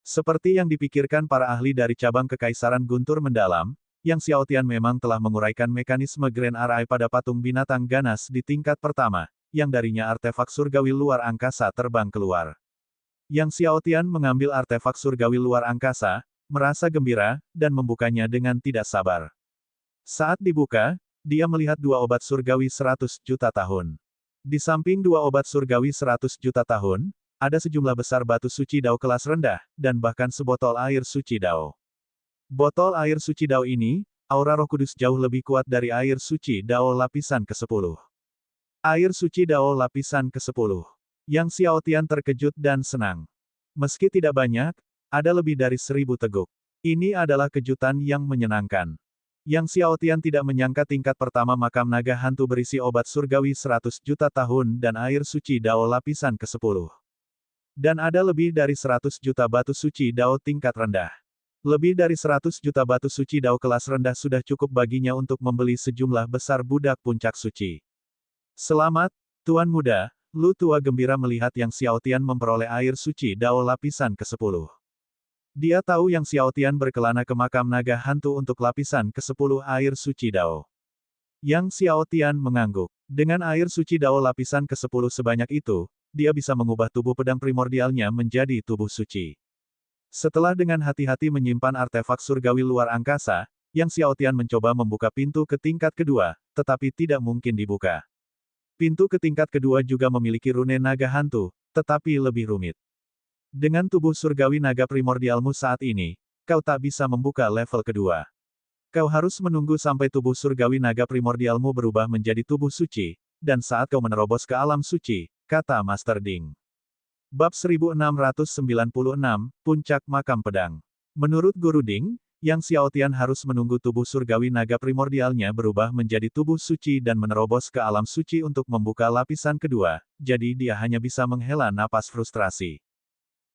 Seperti yang dipikirkan para ahli dari cabang Kekaisaran Guntur Mendalam, Yang Xiao Tian memang telah menguraikan mekanisme Grand RI pada patung binatang ganas di tingkat pertama, yang darinya artefak surgawi luar angkasa terbang keluar. Yang Xiao Tian mengambil artefak surgawi luar angkasa, merasa gembira, dan membukanya dengan tidak sabar. Saat dibuka, dia melihat dua obat surgawi 100 juta tahun. Di samping dua obat surgawi 100 juta tahun, ada sejumlah besar batu suci Dao kelas rendah, dan bahkan sebotol air suci Dao. Botol air suci Dao ini, aura Roh Kudus jauh lebih kuat dari air suci Dao lapisan ke-10. Air suci Dao lapisan ke-10. Yang Xiao Tian terkejut dan senang. Meski tidak banyak, ada lebih dari 1000 teguk. Ini adalah kejutan yang menyenangkan. Yang Xiao Tian tidak menyangka tingkat pertama makam naga hantu berisi obat surgawi 100 juta tahun dan air suci Dao lapisan ke-10. Dan ada lebih dari 100 juta batu suci Dao tingkat rendah. Lebih dari 100 juta batu suci Dao kelas rendah sudah cukup baginya untuk membeli sejumlah besar budak puncak suci. Selamat, Tuan Muda, Lu Tua gembira melihat Yang Xiao Tian memperoleh air suci Dao lapisan ke-10. Dia tahu Yang Xiao Tian berkelana ke makam naga hantu untuk lapisan ke-10 air suci Dao. Yang Xiao Tian mengangguk. Dengan air suci Dao lapisan ke-10 sebanyak itu, dia bisa mengubah tubuh pedang primordialnya menjadi tubuh suci. Setelah dengan hati-hati menyimpan artefak surgawi luar angkasa, Yang Xiao Tian mencoba membuka pintu ke tingkat kedua, tetapi tidak mungkin dibuka. Pintu ke tingkat kedua juga memiliki rune naga hantu, tetapi lebih rumit. Dengan tubuh surgawi naga primordialmu saat ini, kau tak bisa membuka level kedua. Kau harus menunggu sampai tubuh surgawi naga primordialmu berubah menjadi tubuh suci, dan saat kau menerobos ke alam suci, kata Master Ding. Bab 1696, Puncak Makam Pedang. Menurut Guru Ding, Yang Xiaotian harus menunggu tubuh surgawi naga primordialnya berubah menjadi tubuh suci dan menerobos ke alam suci untuk membuka lapisan kedua, jadi dia hanya bisa menghela napas frustrasi.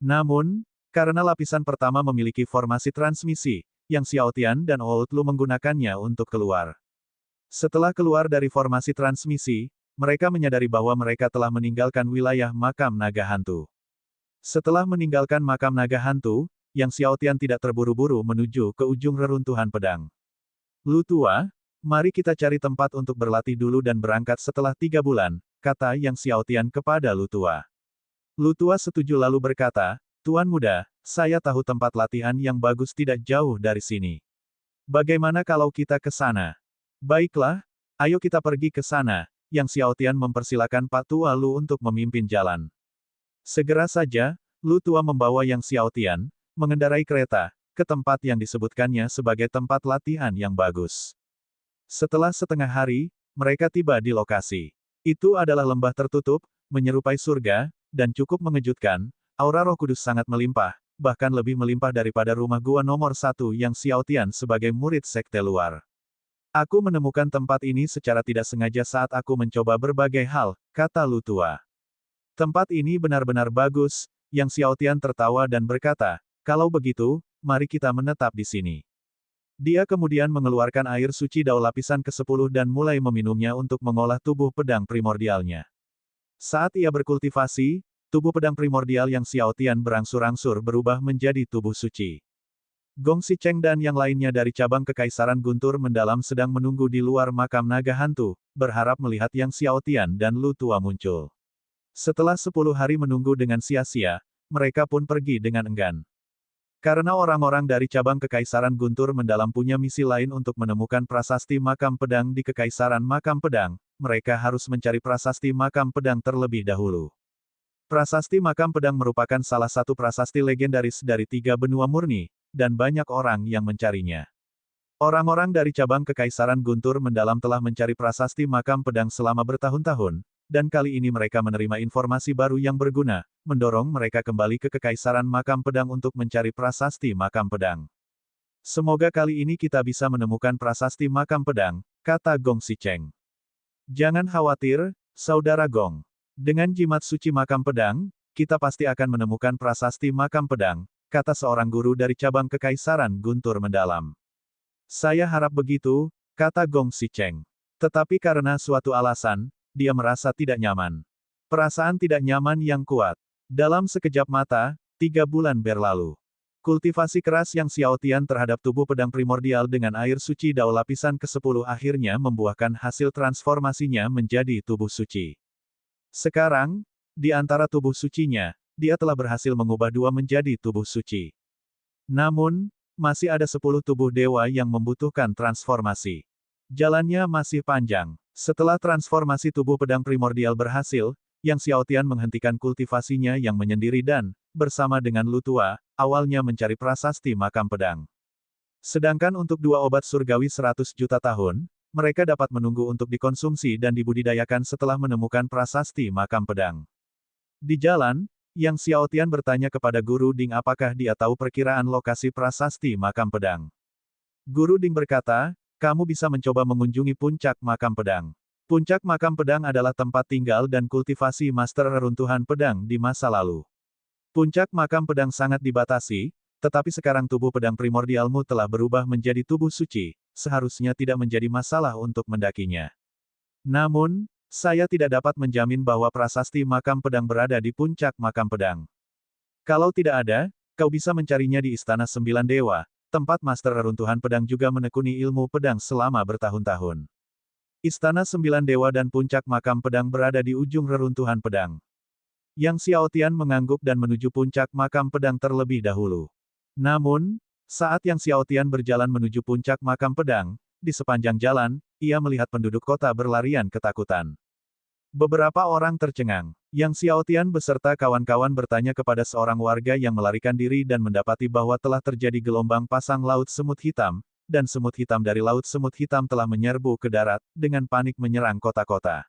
Namun, karena lapisan pertama memiliki formasi transmisi, Yang Xiaotian dan Old Lu menggunakannya untuk keluar. Setelah keluar dari formasi transmisi, mereka menyadari bahwa mereka telah meninggalkan wilayah makam naga hantu. Setelah meninggalkan makam naga hantu, Yang Xiaotian tidak terburu-buru menuju ke ujung reruntuhan pedang. Lu tua, mari kita cari tempat untuk berlatih dulu dan berangkat setelah 3 bulan, kata Yang Xiaotian kepada Lu tua. Lu tua setuju lalu berkata, Tuan muda, saya tahu tempat latihan yang bagus tidak jauh dari sini. Bagaimana kalau kita ke sana? Baiklah, ayo kita pergi ke sana. Yang Xiaotian mempersilakan Pak Tua Lu untuk memimpin jalan. Segera saja, Lu tua membawa Yang Xiaotian, mengendarai kereta, ke tempat yang disebutkannya sebagai tempat latihan yang bagus. Setelah setengah hari, mereka tiba di lokasi. Itu adalah lembah tertutup, menyerupai surga, dan cukup mengejutkan, aura Roh Kudus sangat melimpah, bahkan lebih melimpah daripada rumah gua nomor 1 Yang Xiaotian sebagai murid sekte luar. Aku menemukan tempat ini secara tidak sengaja saat aku mencoba berbagai hal, kata Lu tua. Tempat ini benar-benar bagus, Yang Xiaotian tertawa dan berkata, kalau begitu, mari kita menetap di sini. Dia kemudian mengeluarkan air suci dao lapisan ke-10 dan mulai meminumnya untuk mengolah tubuh pedang primordialnya. Saat ia berkultivasi, tubuh pedang primordial Yang Xiaotian berangsur-angsur berubah menjadi tubuh suci. Gong Sicheng dan yang lainnya dari cabang Kekaisaran Guntur Mendalam sedang menunggu di luar makam naga hantu, berharap melihat Yang Xiaotian dan Lu tua muncul. Setelah 10 hari menunggu dengan sia-sia, mereka pun pergi dengan enggan. Karena orang-orang dari cabang Kekaisaran Guntur Mendalam punya misi lain untuk menemukan prasasti makam pedang di Kekaisaran Makam Pedang, mereka harus mencari prasasti makam pedang terlebih dahulu. Prasasti makam pedang merupakan salah satu prasasti legendaris dari 3 benua murni, dan banyak orang yang mencarinya. Orang-orang dari cabang Kekaisaran Guntur Mendalam telah mencari prasasti makam pedang selama bertahun-tahun, dan kali ini mereka menerima informasi baru yang berguna, mendorong mereka kembali ke Kekaisaran Makam Pedang untuk mencari prasasti makam pedang. Semoga kali ini kita bisa menemukan prasasti makam pedang, kata Gong Sicheng. Jangan khawatir, Saudara Gong. Dengan jimat suci makam pedang, kita pasti akan menemukan prasasti makam pedang, kata seorang guru dari cabang Kekaisaran Guntur Mendalam. Saya harap begitu, kata Gong Sicheng. Tetapi karena suatu alasan, dia merasa tidak nyaman. Perasaan tidak nyaman yang kuat. Dalam sekejap mata, 3 bulan berlalu. Kultivasi keras Yang Xiaotian terhadap tubuh pedang primordial dengan air suci dao lapisan ke-10 akhirnya membuahkan hasil transformasinya menjadi tubuh suci. Sekarang, di antara tubuh sucinya, dia telah berhasil mengubah 2 menjadi tubuh suci. Namun, masih ada 10 tubuh dewa yang membutuhkan transformasi. Jalannya masih panjang. Setelah transformasi tubuh pedang primordial berhasil, Yang Xiaotian menghentikan kultivasinya yang menyendiri dan, bersama dengan Lu tua, awalnya mencari prasasti makam pedang. Sedangkan untuk 2 obat surgawi 100 juta tahun, mereka dapat menunggu untuk dikonsumsi dan dibudidayakan setelah menemukan prasasti makam pedang. Di jalan, Yang Xiaotian bertanya kepada Guru Ding apakah dia tahu perkiraan lokasi prasasti makam pedang. Guru Ding berkata, kamu bisa mencoba mengunjungi puncak makam pedang. Puncak makam pedang adalah tempat tinggal dan kultivasi master reruntuhan pedang di masa lalu. Puncak makam pedang sangat dibatasi, tetapi sekarang tubuh pedang primordialmu telah berubah menjadi tubuh suci, seharusnya tidak menjadi masalah untuk mendakinya. Namun, saya tidak dapat menjamin bahwa prasasti makam pedang berada di puncak makam pedang. Kalau tidak ada, kau bisa mencarinya di Istana 9 Dewa, tempat master reruntuhan pedang juga menekuni ilmu pedang selama bertahun-tahun. Istana 9 Dewa dan puncak makam pedang berada di ujung reruntuhan pedang. Yang Xiaotian mengangguk dan menuju puncak makam pedang terlebih dahulu. Namun, saat Yang Xiaotian berjalan menuju puncak makam pedang, di sepanjang jalan, ia melihat penduduk kota berlarian ketakutan. Beberapa orang tercengang. Yang Xiaotian beserta kawan-kawan bertanya kepada seorang warga yang melarikan diri dan mendapati bahwa telah terjadi gelombang pasang laut semut hitam, dan semut hitam dari laut semut hitam telah menyerbu ke darat, dengan panik menyerang kota-kota.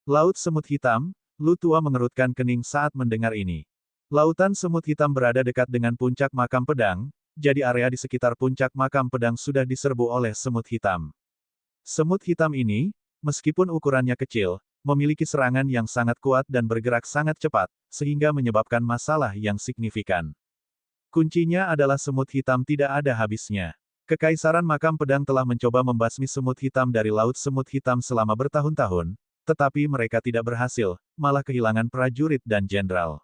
Laut semut hitam, Lu Tua mengerutkan kening saat mendengar ini. Lautan semut hitam berada dekat dengan puncak makam pedang, jadi area di sekitar puncak makam pedang sudah diserbu oleh semut hitam. Semut hitam ini, meskipun ukurannya kecil, memiliki serangan yang sangat kuat dan bergerak sangat cepat, sehingga menyebabkan masalah yang signifikan. Kuncinya adalah semut hitam tidak ada habisnya. Kekaisaran makam pedang telah mencoba membasmi semut hitam dari laut semut hitam selama bertahun-tahun, tetapi mereka tidak berhasil, malah kehilangan prajurit dan jenderal.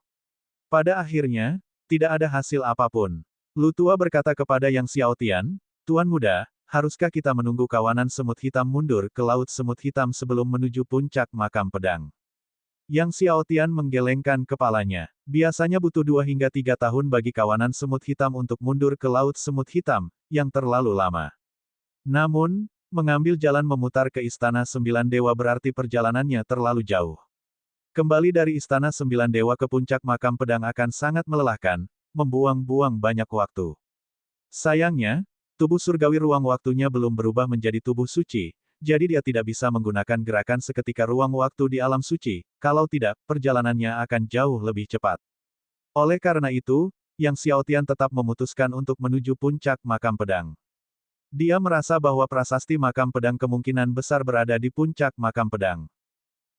Pada akhirnya, tidak ada hasil apapun. Lu Tua berkata kepada Yang Xiaotian, "Tuan muda, haruskah kita menunggu kawanan semut hitam mundur ke laut semut hitam sebelum menuju puncak makam pedang?" Yang Xiaotian menggelengkan kepalanya. Biasanya butuh 2 hingga 3 tahun bagi kawanan semut hitam untuk mundur ke laut semut hitam, yang terlalu lama. Namun, mengambil jalan memutar ke Istana Sembilan Dewa berarti perjalanannya terlalu jauh. Kembali dari Istana Sembilan Dewa ke puncak makam pedang akan sangat melelahkan, membuang-buang banyak waktu. Sayangnya, tubuh surgawi ruang waktunya belum berubah menjadi tubuh suci, jadi dia tidak bisa menggunakan gerakan seketika ruang waktu di alam suci, kalau tidak, perjalanannya akan jauh lebih cepat. Oleh karena itu, Yang Xiaotian tetap memutuskan untuk menuju puncak makam pedang. Dia merasa bahwa prasasti makam pedang kemungkinan besar berada di puncak makam pedang.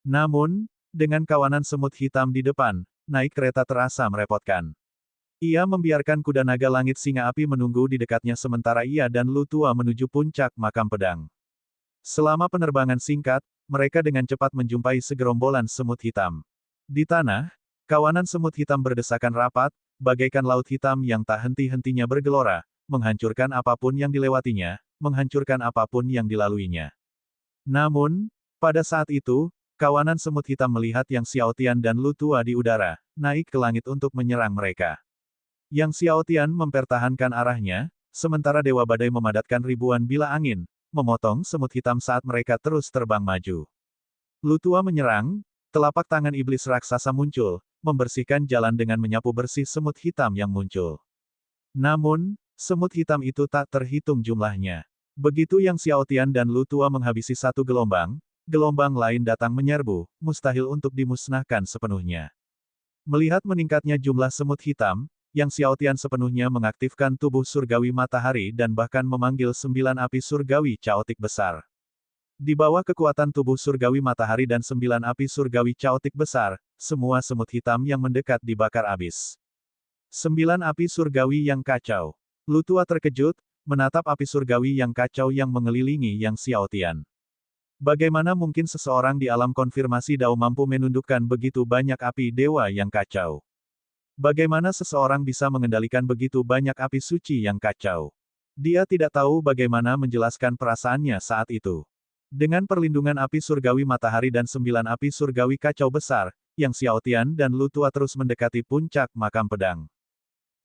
Namun, dengan kawanan semut hitam di depan, naik kereta terasa merepotkan. Ia membiarkan kuda naga langit singa api menunggu di dekatnya sementara ia dan Lu Tua menuju puncak makam pedang. Selama penerbangan singkat, mereka dengan cepat menjumpai segerombolan semut hitam. Di tanah, kawanan semut hitam berdesakan rapat, bagaikan laut hitam yang tak henti-hentinya bergelora, menghancurkan apapun yang dilewatinya, menghancurkan apapun yang dilaluinya. Namun, pada saat itu, kawanan semut hitam melihat Yang Xiaotian dan Lu Tua di udara, naik ke langit untuk menyerang mereka. Yang Xiaotian mempertahankan arahnya, sementara Dewa Badai memadatkan ribuan bila angin, memotong semut hitam saat mereka terus terbang maju. Lu Tua menyerang, telapak tangan iblis raksasa muncul, membersihkan jalan dengan menyapu bersih semut hitam yang muncul. Namun, semut hitam itu tak terhitung jumlahnya. Begitu Yang Xiaotian dan Lu Tua menghabisi satu gelombang, gelombang lain datang menyerbu, mustahil untuk dimusnahkan sepenuhnya. Melihat meningkatnya jumlah semut hitam, Yang Xiaotian sepenuhnya mengaktifkan tubuh surgawi matahari dan bahkan memanggil 9 api surgawi caotik besar. Di bawah kekuatan tubuh surgawi matahari dan 9 api surgawi caotik besar, semua semut hitam yang mendekat dibakar habis. 9 api surgawi yang kacau. Lu Tua terkejut, menatap api surgawi yang kacau yang mengelilingi Yang Xiaotian. Bagaimana mungkin seseorang di alam konfirmasi Dao mampu menundukkan begitu banyak api dewa yang kacau? Bagaimana seseorang bisa mengendalikan begitu banyak api suci yang kacau? Dia tidak tahu bagaimana menjelaskan perasaannya saat itu. Dengan perlindungan api surgawi matahari dan 9 api surgawi kacau besar, Yang Xiaotian dan Lu Tua terus mendekati puncak makam pedang.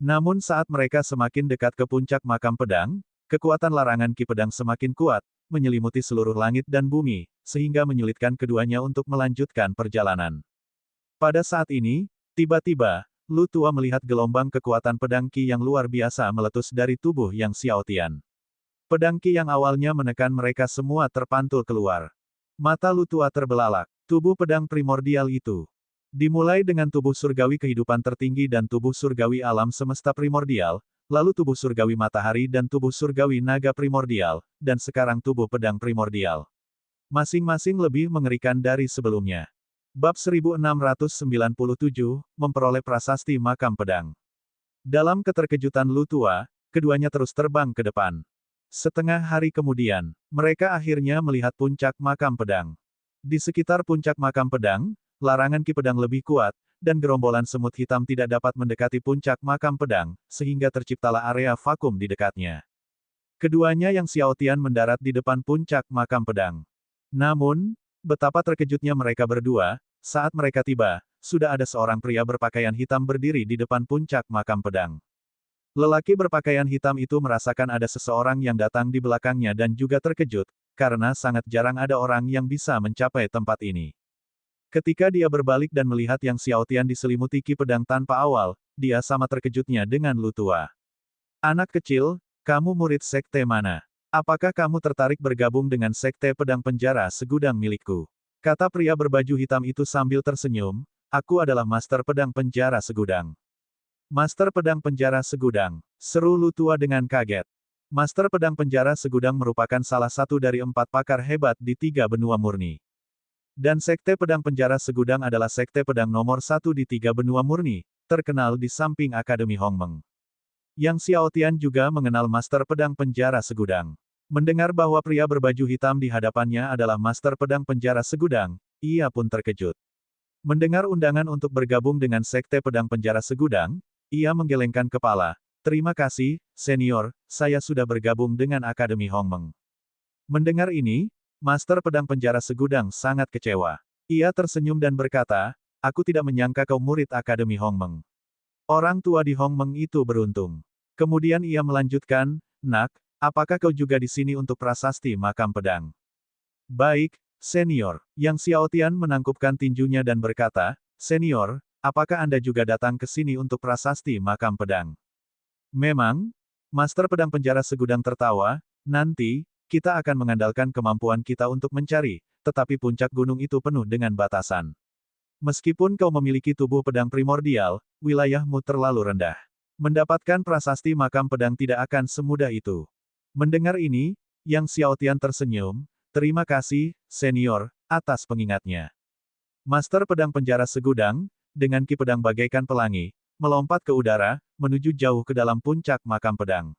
Namun saat mereka semakin dekat ke puncak makam pedang, kekuatan larangan Ki Pedang semakin kuat, menyelimuti seluruh langit dan bumi, sehingga menyulitkan keduanya untuk melanjutkan perjalanan. Pada saat ini, tiba-tiba, Lu Tua melihat gelombang kekuatan pedang Ki yang luar biasa meletus dari tubuh Yang Xiaotian. Pedang Ki yang awalnya menekan mereka semua terpantul keluar. Mata Lu Tua terbelalak. Tubuh pedang primordial itu dimulai dengan tubuh surgawi kehidupan tertinggi dan tubuh surgawi alam semesta primordial, lalu tubuh surgawi matahari dan tubuh surgawi naga primordial, dan sekarang tubuh pedang primordial. Masing-masing lebih mengerikan dari sebelumnya. Bab 1697, memperoleh prasasti makam pedang. Dalam keterkejutan Lu Tua, keduanya terus terbang ke depan. Setengah hari kemudian, mereka akhirnya melihat puncak makam pedang. Di sekitar puncak makam pedang, larangan Ki Pedang lebih kuat, dan gerombolan semut hitam tidak dapat mendekati puncak makam pedang, sehingga terciptalah area vakum di dekatnya. Keduanya Yang Xiaotian mendarat di depan puncak makam pedang. Namun, betapa terkejutnya mereka berdua, saat mereka tiba, sudah ada seorang pria berpakaian hitam berdiri di depan puncak makam pedang. Lelaki berpakaian hitam itu merasakan ada seseorang yang datang di belakangnya dan juga terkejut, karena sangat jarang ada orang yang bisa mencapai tempat ini. Ketika dia berbalik dan melihat Yang Xiaotian diselimuti ki pedang tanpa awal, dia sama terkejutnya dengan Lu Tua. Anak kecil, kamu murid sekte mana? Apakah kamu tertarik bergabung dengan sekte pedang penjara segudang milikku? Kata pria berbaju hitam itu sambil tersenyum, aku adalah master pedang penjara segudang. Master pedang penjara segudang, seru Lu Tua dengan kaget. Master pedang penjara segudang merupakan salah satu dari 4 pakar hebat di 3 benua murni. Dan sekte pedang penjara segudang adalah sekte pedang nomor 1 di 3 benua murni, terkenal di samping Akademi Hongmeng. Yang Xiaotian juga mengenal master pedang penjara segudang. Mendengar bahwa pria berbaju hitam di hadapannya adalah master pedang penjara segudang, ia pun terkejut. Mendengar undangan untuk bergabung dengan sekte pedang penjara segudang, ia menggelengkan kepala. Terima kasih, senior, saya sudah bergabung dengan Akademi Hongmeng. Mendengar ini, master pedang penjara segudang sangat kecewa. Ia tersenyum dan berkata, aku tidak menyangka kau murid Akademi Hongmeng. Orang tua di Hongmeng itu beruntung. Kemudian ia melanjutkan, nak, apakah kau juga di sini untuk prasasti makam pedang? Baik, senior. Yang Xiaotian menangkupkan tinjunya dan berkata, senior, apakah Anda juga datang ke sini untuk prasasti makam pedang? Memang, master pedang penjara segudang tertawa, nanti, kita akan mengandalkan kemampuan kita untuk mencari, tetapi puncak gunung itu penuh dengan batasan. Meskipun kau memiliki tubuh pedang primordial, wilayahmu terlalu rendah. Mendapatkan prasasti makam pedang tidak akan semudah itu. Mendengar ini, Yang Xiaotian tersenyum, terima kasih, senior, atas pengingatnya. Master pedang penjara segudang, dengan ki pedang bagaikan pelangi, melompat ke udara, menuju jauh ke dalam puncak makam pedang.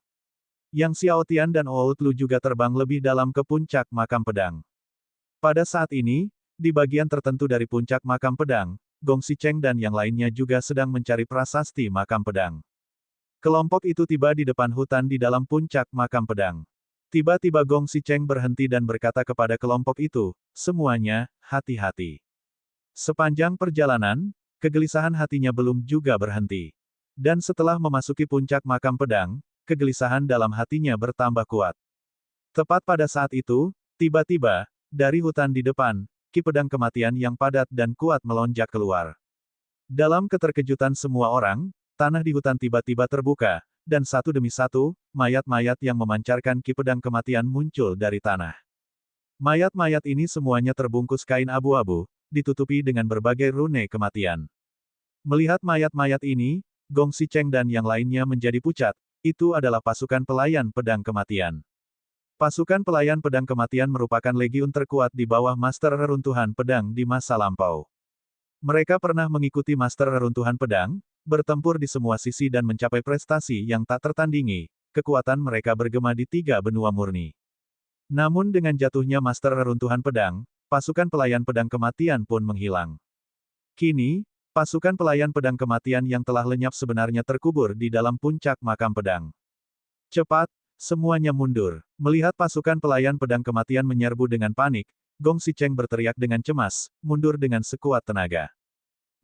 Yang Xiaotian dan Outlu juga terbang lebih dalam ke puncak makam pedang. Pada saat ini, di bagian tertentu dari puncak makam pedang, Gong Xicheng dan yang lainnya juga sedang mencari prasasti makam pedang. Kelompok itu tiba di depan hutan di dalam puncak makam pedang. Tiba-tiba Gong Xicheng berhenti dan berkata kepada kelompok itu, semuanya, hati-hati. Sepanjang perjalanan, kegelisahan hatinya belum juga berhenti. Dan setelah memasuki puncak makam pedang, kegelisahan dalam hatinya bertambah kuat. Tepat pada saat itu, tiba-tiba, dari hutan di depan, ki pedang kematian yang padat dan kuat melonjak keluar. Dalam keterkejutan semua orang, tanah di hutan tiba-tiba terbuka, dan satu demi satu, mayat-mayat yang memancarkan ki pedang kematian muncul dari tanah. Mayat-mayat ini semuanya terbungkus kain abu-abu, ditutupi dengan berbagai rune kematian. Melihat mayat-mayat ini, Gong Xicheng dan yang lainnya menjadi pucat, itu adalah pasukan pelayan pedang kematian. Pasukan pelayan pedang kematian merupakan legiun terkuat di bawah Master Reruntuhan Pedang di masa lampau. Mereka pernah mengikuti Master Reruntuhan Pedang, bertempur di semua sisi dan mencapai prestasi yang tak tertandingi. Kekuatan mereka bergema di 3 benua murni. Namun dengan jatuhnya Master Reruntuhan Pedang, pasukan pelayan pedang kematian pun menghilang. Kini, pasukan pelayan pedang kematian yang telah lenyap sebenarnya terkubur di dalam puncak makam pedang. Cepat, semuanya mundur. Melihat pasukan pelayan pedang kematian menyerbu dengan panik, Gong Xicheng berteriak dengan cemas, mundur dengan sekuat tenaga.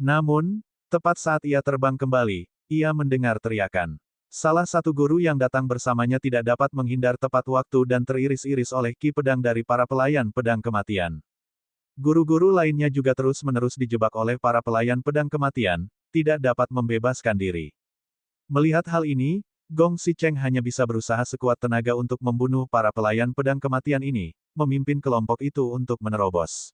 Namun, tepat saat ia terbang kembali, ia mendengar teriakan. Salah satu guru yang datang bersamanya tidak dapat menghindar tepat waktu dan teriris-iris oleh ki pedang dari para pelayan pedang kematian. Guru-guru lainnya juga terus-menerus dijebak oleh para pelayan pedang kematian, tidak dapat membebaskan diri. Melihat hal ini, Gong Xicheng hanya bisa berusaha sekuat tenaga untuk membunuh para pelayan pedang kematian ini, memimpin kelompok itu untuk menerobos.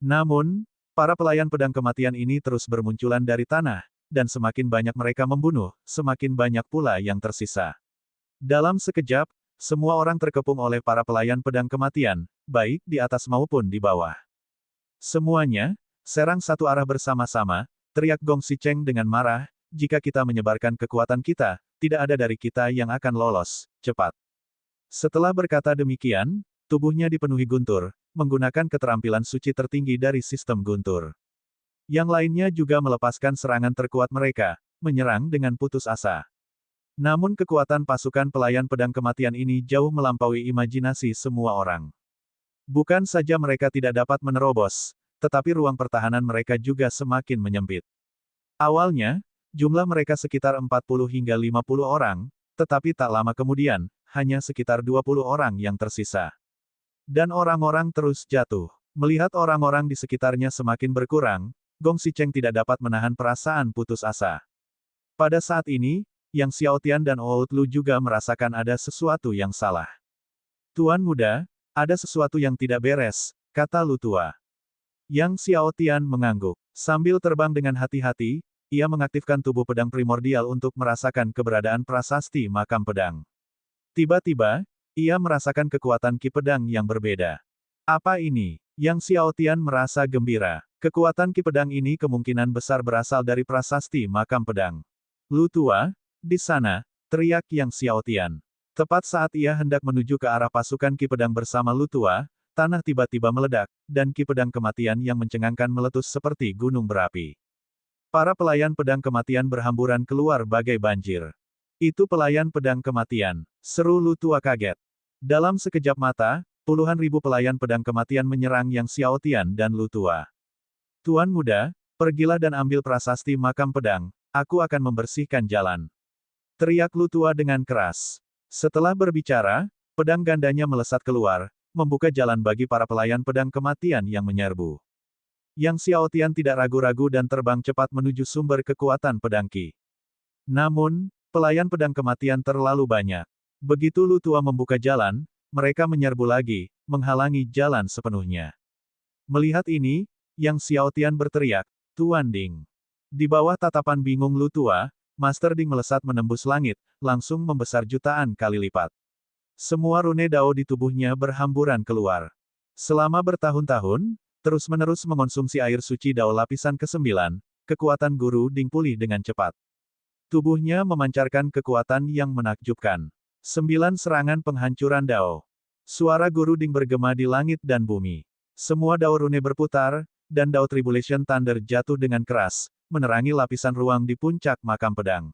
Namun, para pelayan pedang kematian ini terus bermunculan dari tanah, dan semakin banyak mereka membunuh, semakin banyak pula yang tersisa. Dalam sekejap, semua orang terkepung oleh para pelayan pedang kematian, baik di atas maupun di bawah. Semuanya, serang satu arah bersama-sama, teriak Gong Xicheng dengan marah, jika kita menyebarkan kekuatan kita, tidak ada dari kita yang akan lolos, cepat. Setelah berkata demikian, tubuhnya dipenuhi guntur, menggunakan keterampilan suci tertinggi dari sistem guntur. Yang lainnya juga melepaskan serangan terkuat mereka, menyerang dengan putus asa. Namun kekuatan pasukan pelayan pedang kematian ini jauh melampaui imajinasi semua orang. Bukan saja mereka tidak dapat menerobos, tetapi ruang pertahanan mereka juga semakin menyempit. Awalnya, jumlah mereka sekitar 40 hingga 50 orang, tetapi tak lama kemudian, hanya sekitar 20 orang yang tersisa. Dan orang-orang terus jatuh. Melihat orang-orang di sekitarnya semakin berkurang, Gong Xicheng tidak dapat menahan perasaan putus asa. Pada saat ini, Yang Xiaotian dan Old Lu juga merasakan ada sesuatu yang salah. Tuan muda, ada sesuatu yang tidak beres, kata Lu tua. Yang Xiaotian mengangguk. Sambil terbang dengan hati-hati, ia mengaktifkan tubuh pedang primordial untuk merasakan keberadaan prasasti makam pedang. Tiba-tiba, ia merasakan kekuatan ki pedang yang berbeda. Apa ini? Yang Xiaotian merasa gembira. Kekuatan ki pedang ini kemungkinan besar berasal dari prasasti makam pedang. Lu tua, di sana, teriak Yang Xiaotian. Tepat saat ia hendak menuju ke arah pasukan ki pedang bersama Lu tua, tanah tiba-tiba meledak, dan ki pedang kematian yang mencengangkan meletus seperti gunung berapi. Para pelayan pedang kematian berhamburan keluar bagai banjir. Itu pelayan pedang kematian, seru Lu tua kaget. Dalam sekejap mata, puluhan ribu pelayan pedang kematian menyerang Yang Xiaotian dan Lu tua. Tuan muda, pergilah dan ambil prasasti makam pedang, aku akan membersihkan jalan. Teriak Lu tua dengan keras. Setelah berbicara, pedang gandanya melesat keluar, membuka jalan bagi para pelayan pedang kematian yang menyerbu. Yang Xiaotian tidak ragu-ragu dan terbang cepat menuju sumber kekuatan pedang Qi. Namun, pelayan pedang kematian terlalu banyak. Begitu Lu tua membuka jalan, mereka menyerbu lagi, menghalangi jalan sepenuhnya. Melihat ini, Yang Xiaotian berteriak, Tuan Ding. Di bawah tatapan bingung Lu tua, Master Ding melesat menembus langit, langsung membesar jutaan kali lipat. Semua rune dao di tubuhnya berhamburan keluar. Selama bertahun-tahun, terus-menerus mengonsumsi air suci dao lapisan ke-9, kekuatan Guru Ding pulih dengan cepat. Tubuhnya memancarkan kekuatan yang menakjubkan. 9 serangan penghancuran dao. Suara Guru Ding bergema di langit dan bumi. Semua dao rune berputar, dan dao Tribulation Thunder jatuh dengan keras, menerangi lapisan ruang di puncak makam pedang.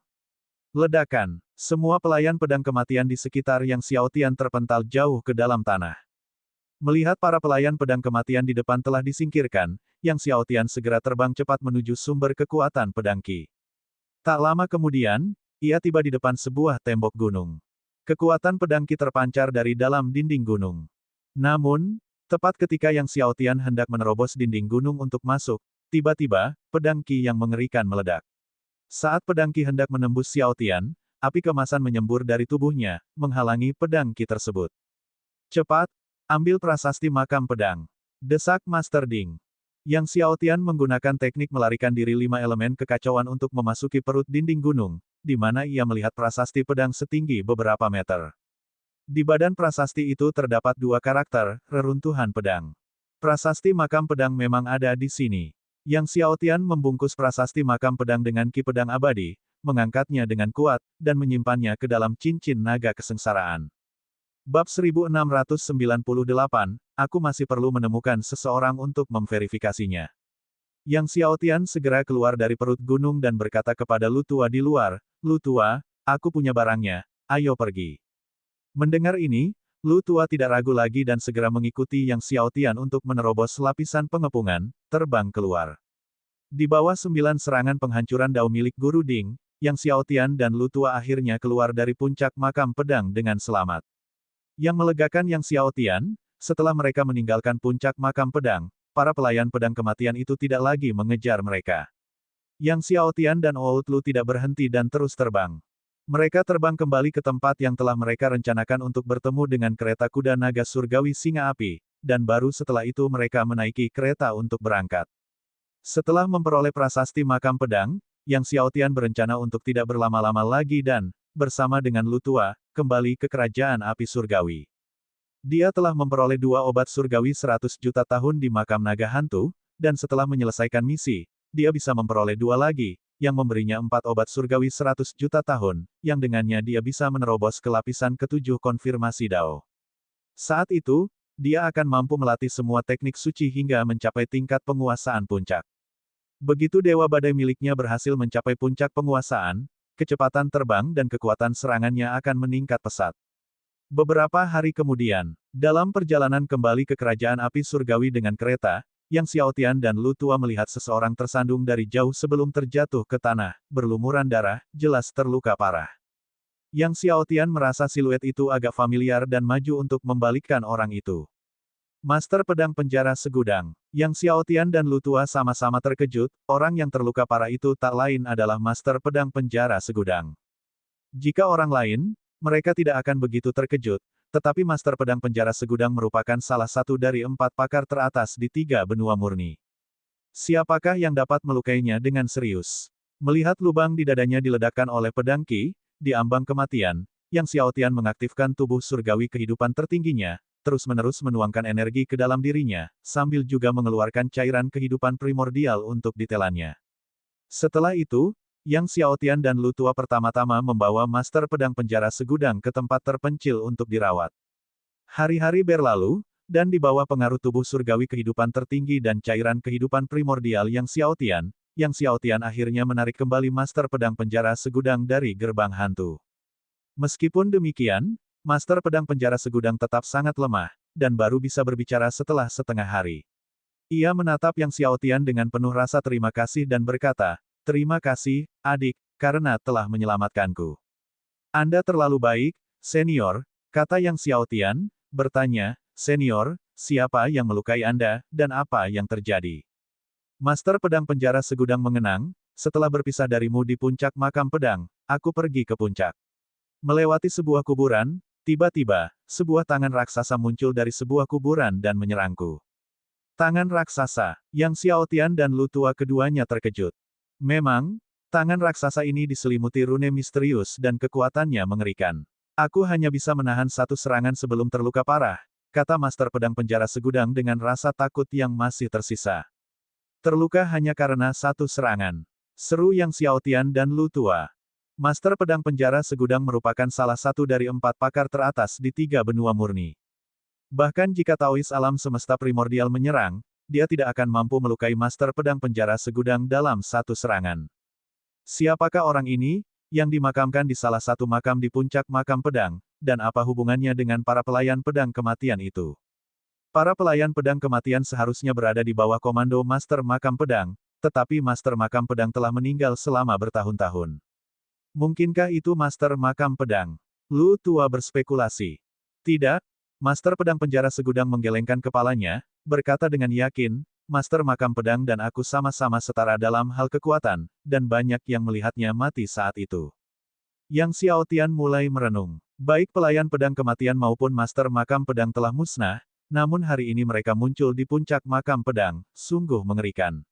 Ledakan. Semua pelayan pedang kematian di sekitar Yang Xiaotian terpental jauh ke dalam tanah. Melihat para pelayan pedang kematian di depan telah disingkirkan, Yang Xiaotian segera terbang cepat menuju sumber kekuatan pedang Qi. Tak lama kemudian, ia tiba di depan sebuah tembok gunung. Kekuatan pedang Qi terpancar dari dalam dinding gunung. Namun, tepat ketika Yang Xiaotian hendak menerobos dinding gunung untuk masuk, tiba-tiba, pedang Qi yang mengerikan meledak. Saat pedang Qi hendak menembus Xiaotian, api kemasan menyembur dari tubuhnya, menghalangi pedang Qi tersebut. Cepat, ambil prasasti makam pedang. Desak Master Ding. Yang Xiaotian menggunakan teknik melarikan diri 5 elemen kekacauan untuk memasuki perut dinding gunung, di mana ia melihat prasasti pedang setinggi beberapa meter. Di badan prasasti itu terdapat 2 karakter, reruntuhan pedang. Prasasti makam pedang memang ada di sini. Yang Xiaotian membungkus prasasti makam pedang dengan ki pedang abadi, mengangkatnya dengan kuat, dan menyimpannya ke dalam cincin naga kesengsaraan. Bab 1698, aku masih perlu menemukan seseorang untuk memverifikasinya. Yang Xiaotian segera keluar dari perut gunung dan berkata kepada Lu tua di luar, Lu tua, aku punya barangnya, ayo pergi. Mendengar ini, Lu tua tidak ragu lagi dan segera mengikuti Yang Xiaotian untuk menerobos lapisan pengepungan, terbang keluar. Di bawah 9 serangan penghancuran dao milik Guru Ding, Yang Xiaotian dan Lu tua akhirnya keluar dari puncak makam pedang dengan selamat. Yang melegakan Yang Xiaotian, setelah mereka meninggalkan puncak makam pedang, para pelayan pedang kematian itu tidak lagi mengejar mereka. Yang Xiaotian dan Old Lu tidak berhenti dan terus terbang. Mereka terbang kembali ke tempat yang telah mereka rencanakan untuk bertemu dengan kereta kuda naga surgawi singa api, dan baru setelah itu mereka menaiki kereta untuk berangkat. Setelah memperoleh prasasti makam pedang, Yang Xiaotian berencana untuk tidak berlama-lama lagi dan, bersama dengan Lu tua, kembali ke kerajaan api surgawi. Dia telah memperoleh 2 obat surgawi 100 juta tahun di makam naga hantu, dan setelah menyelesaikan misi, dia bisa memperoleh 2 lagi, yang memberinya 4 obat surgawi 100 juta tahun, yang dengannya dia bisa menerobos ke lapisan ke-7 konfirmasi Dao. Saat itu, dia akan mampu melatih semua teknik suci hingga mencapai tingkat penguasaan puncak. Begitu Dewa Badai miliknya berhasil mencapai puncak penguasaan, kecepatan terbang dan kekuatan serangannya akan meningkat pesat. Beberapa hari kemudian, dalam perjalanan kembali ke kerajaan api surgawi dengan kereta, Yang Xiaotian dan Lu tua melihat seseorang tersandung dari jauh sebelum terjatuh ke tanah, berlumuran darah, jelas terluka parah. Yang Xiaotian merasa siluet itu agak familiar dan maju untuk membalikkan orang itu. Master Pedang Penjara Segudang. Yang Xiao Tian dan Lu Tua sama-sama terkejut, orang yang terluka parah itu tak lain adalah Master Pedang Penjara Segudang. Jika orang lain, mereka tidak akan begitu terkejut, tetapi Master Pedang Penjara Segudang merupakan salah satu dari 4 pakar teratas di 3 benua murni. Siapakah yang dapat melukainya dengan serius? Melihat lubang di dadanya diledakkan oleh pedang Qi, di ambang kematian, Yang Xiao Tian mengaktifkan tubuh surgawi kehidupan tertingginya, terus-menerus menuangkan energi ke dalam dirinya, sambil juga mengeluarkan cairan kehidupan primordial untuk ditelannya. Setelah itu, Yang Xiao Tian dan Lu Tua pertama-tama membawa Master Pedang Penjara Segudang ke tempat terpencil untuk dirawat. Hari-hari berlalu, dan di bawah pengaruh tubuh surgawi kehidupan tertinggi dan cairan kehidupan primordial Yang Xiao Tian akhirnya menarik kembali Master Pedang Penjara Segudang dari gerbang hantu. Meskipun demikian, Master Pedang Penjara Segudang tetap sangat lemah, dan baru bisa berbicara setelah setengah hari. Ia menatap Yang Xiao Tian dengan penuh rasa terima kasih dan berkata, "Terima kasih, adik, karena telah menyelamatkanku." "Anda terlalu baik, senior," kata Yang Xiao Tian, bertanya, "Senior, siapa yang melukai Anda, dan apa yang terjadi?" Master Pedang Penjara Segudang mengenang, "Setelah berpisah darimu di puncak makam pedang, aku pergi ke puncak. Melewati sebuah kuburan, tiba-tiba, sebuah tangan raksasa muncul dari sebuah kuburan dan menyerangku." Tangan raksasa, Yang Xiao Tian dan Lu Tua keduanya terkejut. Memang, tangan raksasa ini diselimuti rune misterius dan kekuatannya mengerikan. "Aku hanya bisa menahan satu serangan sebelum terluka parah," kata Master Pedang Penjara Segudang dengan rasa takut yang masih tersisa. "Terluka hanya karena satu serangan," seru Yang Xiao Tian dan Lu Tua. Master Pedang Penjara Segudang merupakan salah satu dari 4 pakar teratas di 3 benua murni. Bahkan jika Taois alam semesta primordial menyerang, dia tidak akan mampu melukai Master Pedang Penjara Segudang dalam satu serangan. Siapakah orang ini, yang dimakamkan di salah satu makam di puncak makam pedang, dan apa hubungannya dengan para pelayan pedang kematian itu? Para pelayan pedang kematian seharusnya berada di bawah komando Master Makam Pedang, tetapi Master Makam Pedang telah meninggal selama bertahun-tahun. Mungkinkah itu Master Makam Pedang? Lu Tua berspekulasi. "Tidak." Master Pedang Penjara Segudang menggelengkan kepalanya, berkata dengan yakin, "Master Makam Pedang dan aku sama-sama setara dalam hal kekuatan, dan banyak yang melihatnya mati saat itu." Yang Xiao Tian mulai merenung. Baik pelayan pedang kematian maupun Master Makam Pedang telah musnah, namun hari ini mereka muncul di puncak makam pedang, sungguh mengerikan.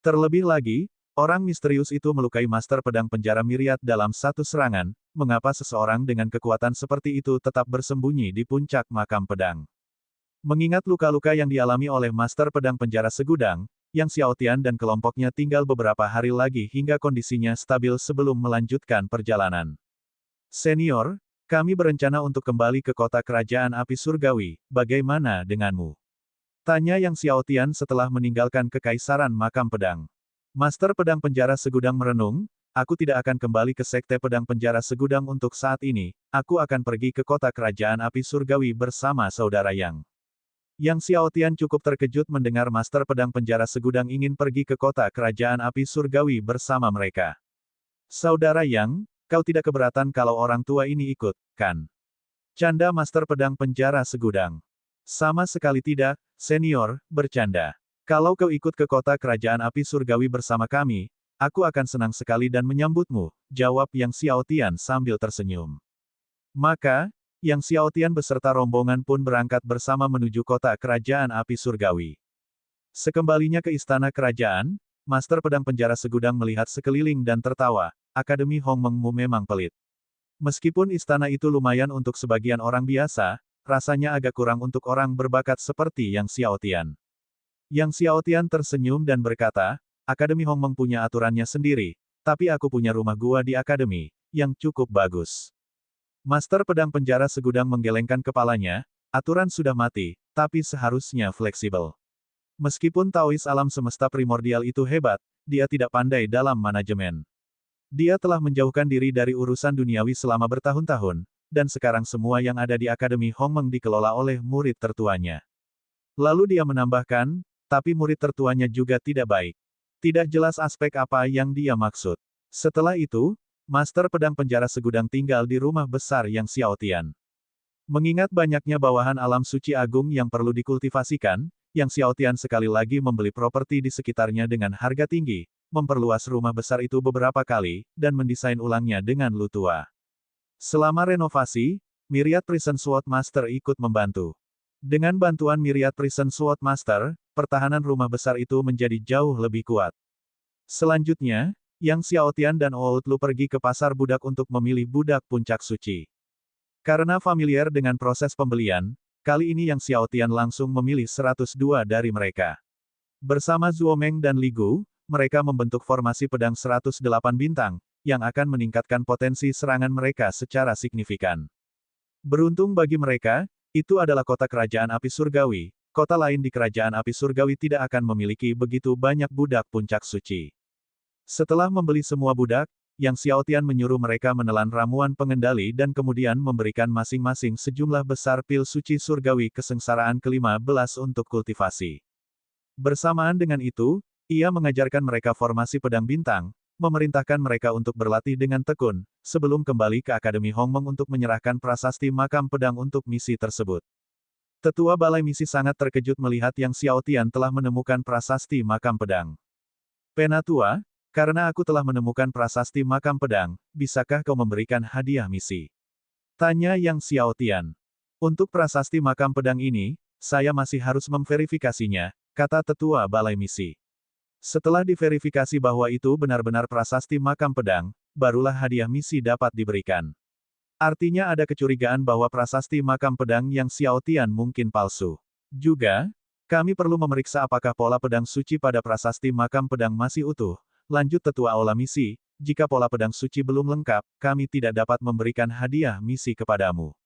Terlebih lagi, orang misterius itu melukai Master Pedang Penjara Myriad dalam satu serangan. Mengapa seseorang dengan kekuatan seperti itu tetap bersembunyi di puncak makam pedang? Mengingat luka-luka yang dialami oleh Master Pedang Penjara Segudang, Yang Xiao Tian dan kelompoknya tinggal beberapa hari lagi hingga kondisinya stabil sebelum melanjutkan perjalanan. "Senior, kami berencana untuk kembali ke kota kerajaan api surgawi, bagaimana denganmu?" tanya Yang Xiao Tian setelah meninggalkan kekaisaran makam pedang. Master Pedang Penjara Segudang merenung, "Aku tidak akan kembali ke Sekte Pedang Penjara Segudang untuk saat ini, aku akan pergi ke kota kerajaan api surgawi bersama saudara Yang." Yang Xiao Tian cukup terkejut mendengar Master Pedang Penjara Segudang ingin pergi ke kota kerajaan api surgawi bersama mereka. "Saudara Yang, kau tidak keberatan kalau orang tua ini ikut, kan?" canda Master Pedang Penjara Segudang. "Sama sekali tidak, senior, bercanda. Kalau kau ikut ke kota kerajaan api surgawi bersama kami, aku akan senang sekali dan menyambutmu," jawab Yang Xiao Tian sambil tersenyum. Maka, Yang Xiao Tian beserta rombongan pun berangkat bersama menuju kota kerajaan api surgawi. Sekembalinya ke istana kerajaan, Master Pedang Penjara Segudang melihat sekeliling dan tertawa. Akademi Hongmengmu memang pelit. Meskipun istana itu lumayan untuk sebagian orang biasa, rasanya agak kurang untuk orang berbakat seperti Yang Xiao Tian. Yang Xiao Tian tersenyum dan berkata, "Akademi Hongmeng punya aturannya sendiri, tapi aku punya rumah gua di akademi, yang cukup bagus." Master Pedang Penjara Segudang menggelengkan kepalanya, aturan sudah mati, tapi seharusnya fleksibel. Meskipun Taois alam semesta primordial itu hebat, dia tidak pandai dalam manajemen. Dia telah menjauhkan diri dari urusan duniawi selama bertahun-tahun, dan sekarang semua yang ada di Akademi Hongmeng dikelola oleh murid tertuanya. Lalu dia menambahkan, tapi murid tertuanya juga tidak baik. Tidak jelas aspek apa yang dia maksud. Setelah itu, Master Pedang Penjara Segudang tinggal di rumah besar Yang Xiao Tian. Mengingat banyaknya bawahan alam suci agung yang perlu dikultivasikan, Yang Xiaotian sekali lagi membeli properti di sekitarnya dengan harga tinggi, memperluas rumah besar itu beberapa kali, dan mendesain ulangnya dengan lutua. Selama renovasi, Myriad Prison Sword Master ikut membantu. Dengan bantuan Myriad Prison Sword Master, pertahanan rumah besar itu menjadi jauh lebih kuat. Selanjutnya, Yang Xiaotian dan Oud Lu pergi ke pasar budak untuk memilih budak puncak suci. Karena familiar dengan proses pembelian, kali ini Yang Xiaotian langsung memilih 102 dari mereka. Bersama Zhuo Meng dan Li Gu, mereka membentuk formasi pedang 108 bintang, yang akan meningkatkan potensi serangan mereka secara signifikan. Beruntung bagi mereka, itu adalah kota kerajaan api surgawi. Kota lain di kerajaan api surgawi tidak akan memiliki begitu banyak budak puncak suci. Setelah membeli semua budak, Yang Xiaotian menyuruh mereka menelan ramuan pengendali dan kemudian memberikan masing-masing sejumlah besar pil suci surgawi kesengsaraan ke-15 untuk kultivasi. Bersamaan dengan itu, ia mengajarkan mereka formasi pedang bintang, memerintahkan mereka untuk berlatih dengan tekun, sebelum kembali ke Akademi Hongmeng untuk menyerahkan prasasti makam pedang untuk misi tersebut. Tetua Balai Misi sangat terkejut melihat Yang Xiaotian telah menemukan prasasti makam pedang. Penatua, karena aku telah menemukan prasasti makam pedang, bisakah kau memberikan hadiah misi? Tanya Yang Xiaotian. Untuk prasasti makam pedang ini, saya masih harus memverifikasinya, kata Tetua Balai Misi. Setelah diverifikasi bahwa itu benar-benar prasasti makam pedang, barulah hadiah misi dapat diberikan. Artinya ada kecurigaan bahwa prasasti makam pedang Yang Xiaotian mungkin palsu. Juga, kami perlu memeriksa apakah pola pedang suci pada prasasti makam pedang masih utuh. Lanjut Tetua Aula Misi, jika pola pedang suci belum lengkap, kami tidak dapat memberikan hadiah misi kepadamu.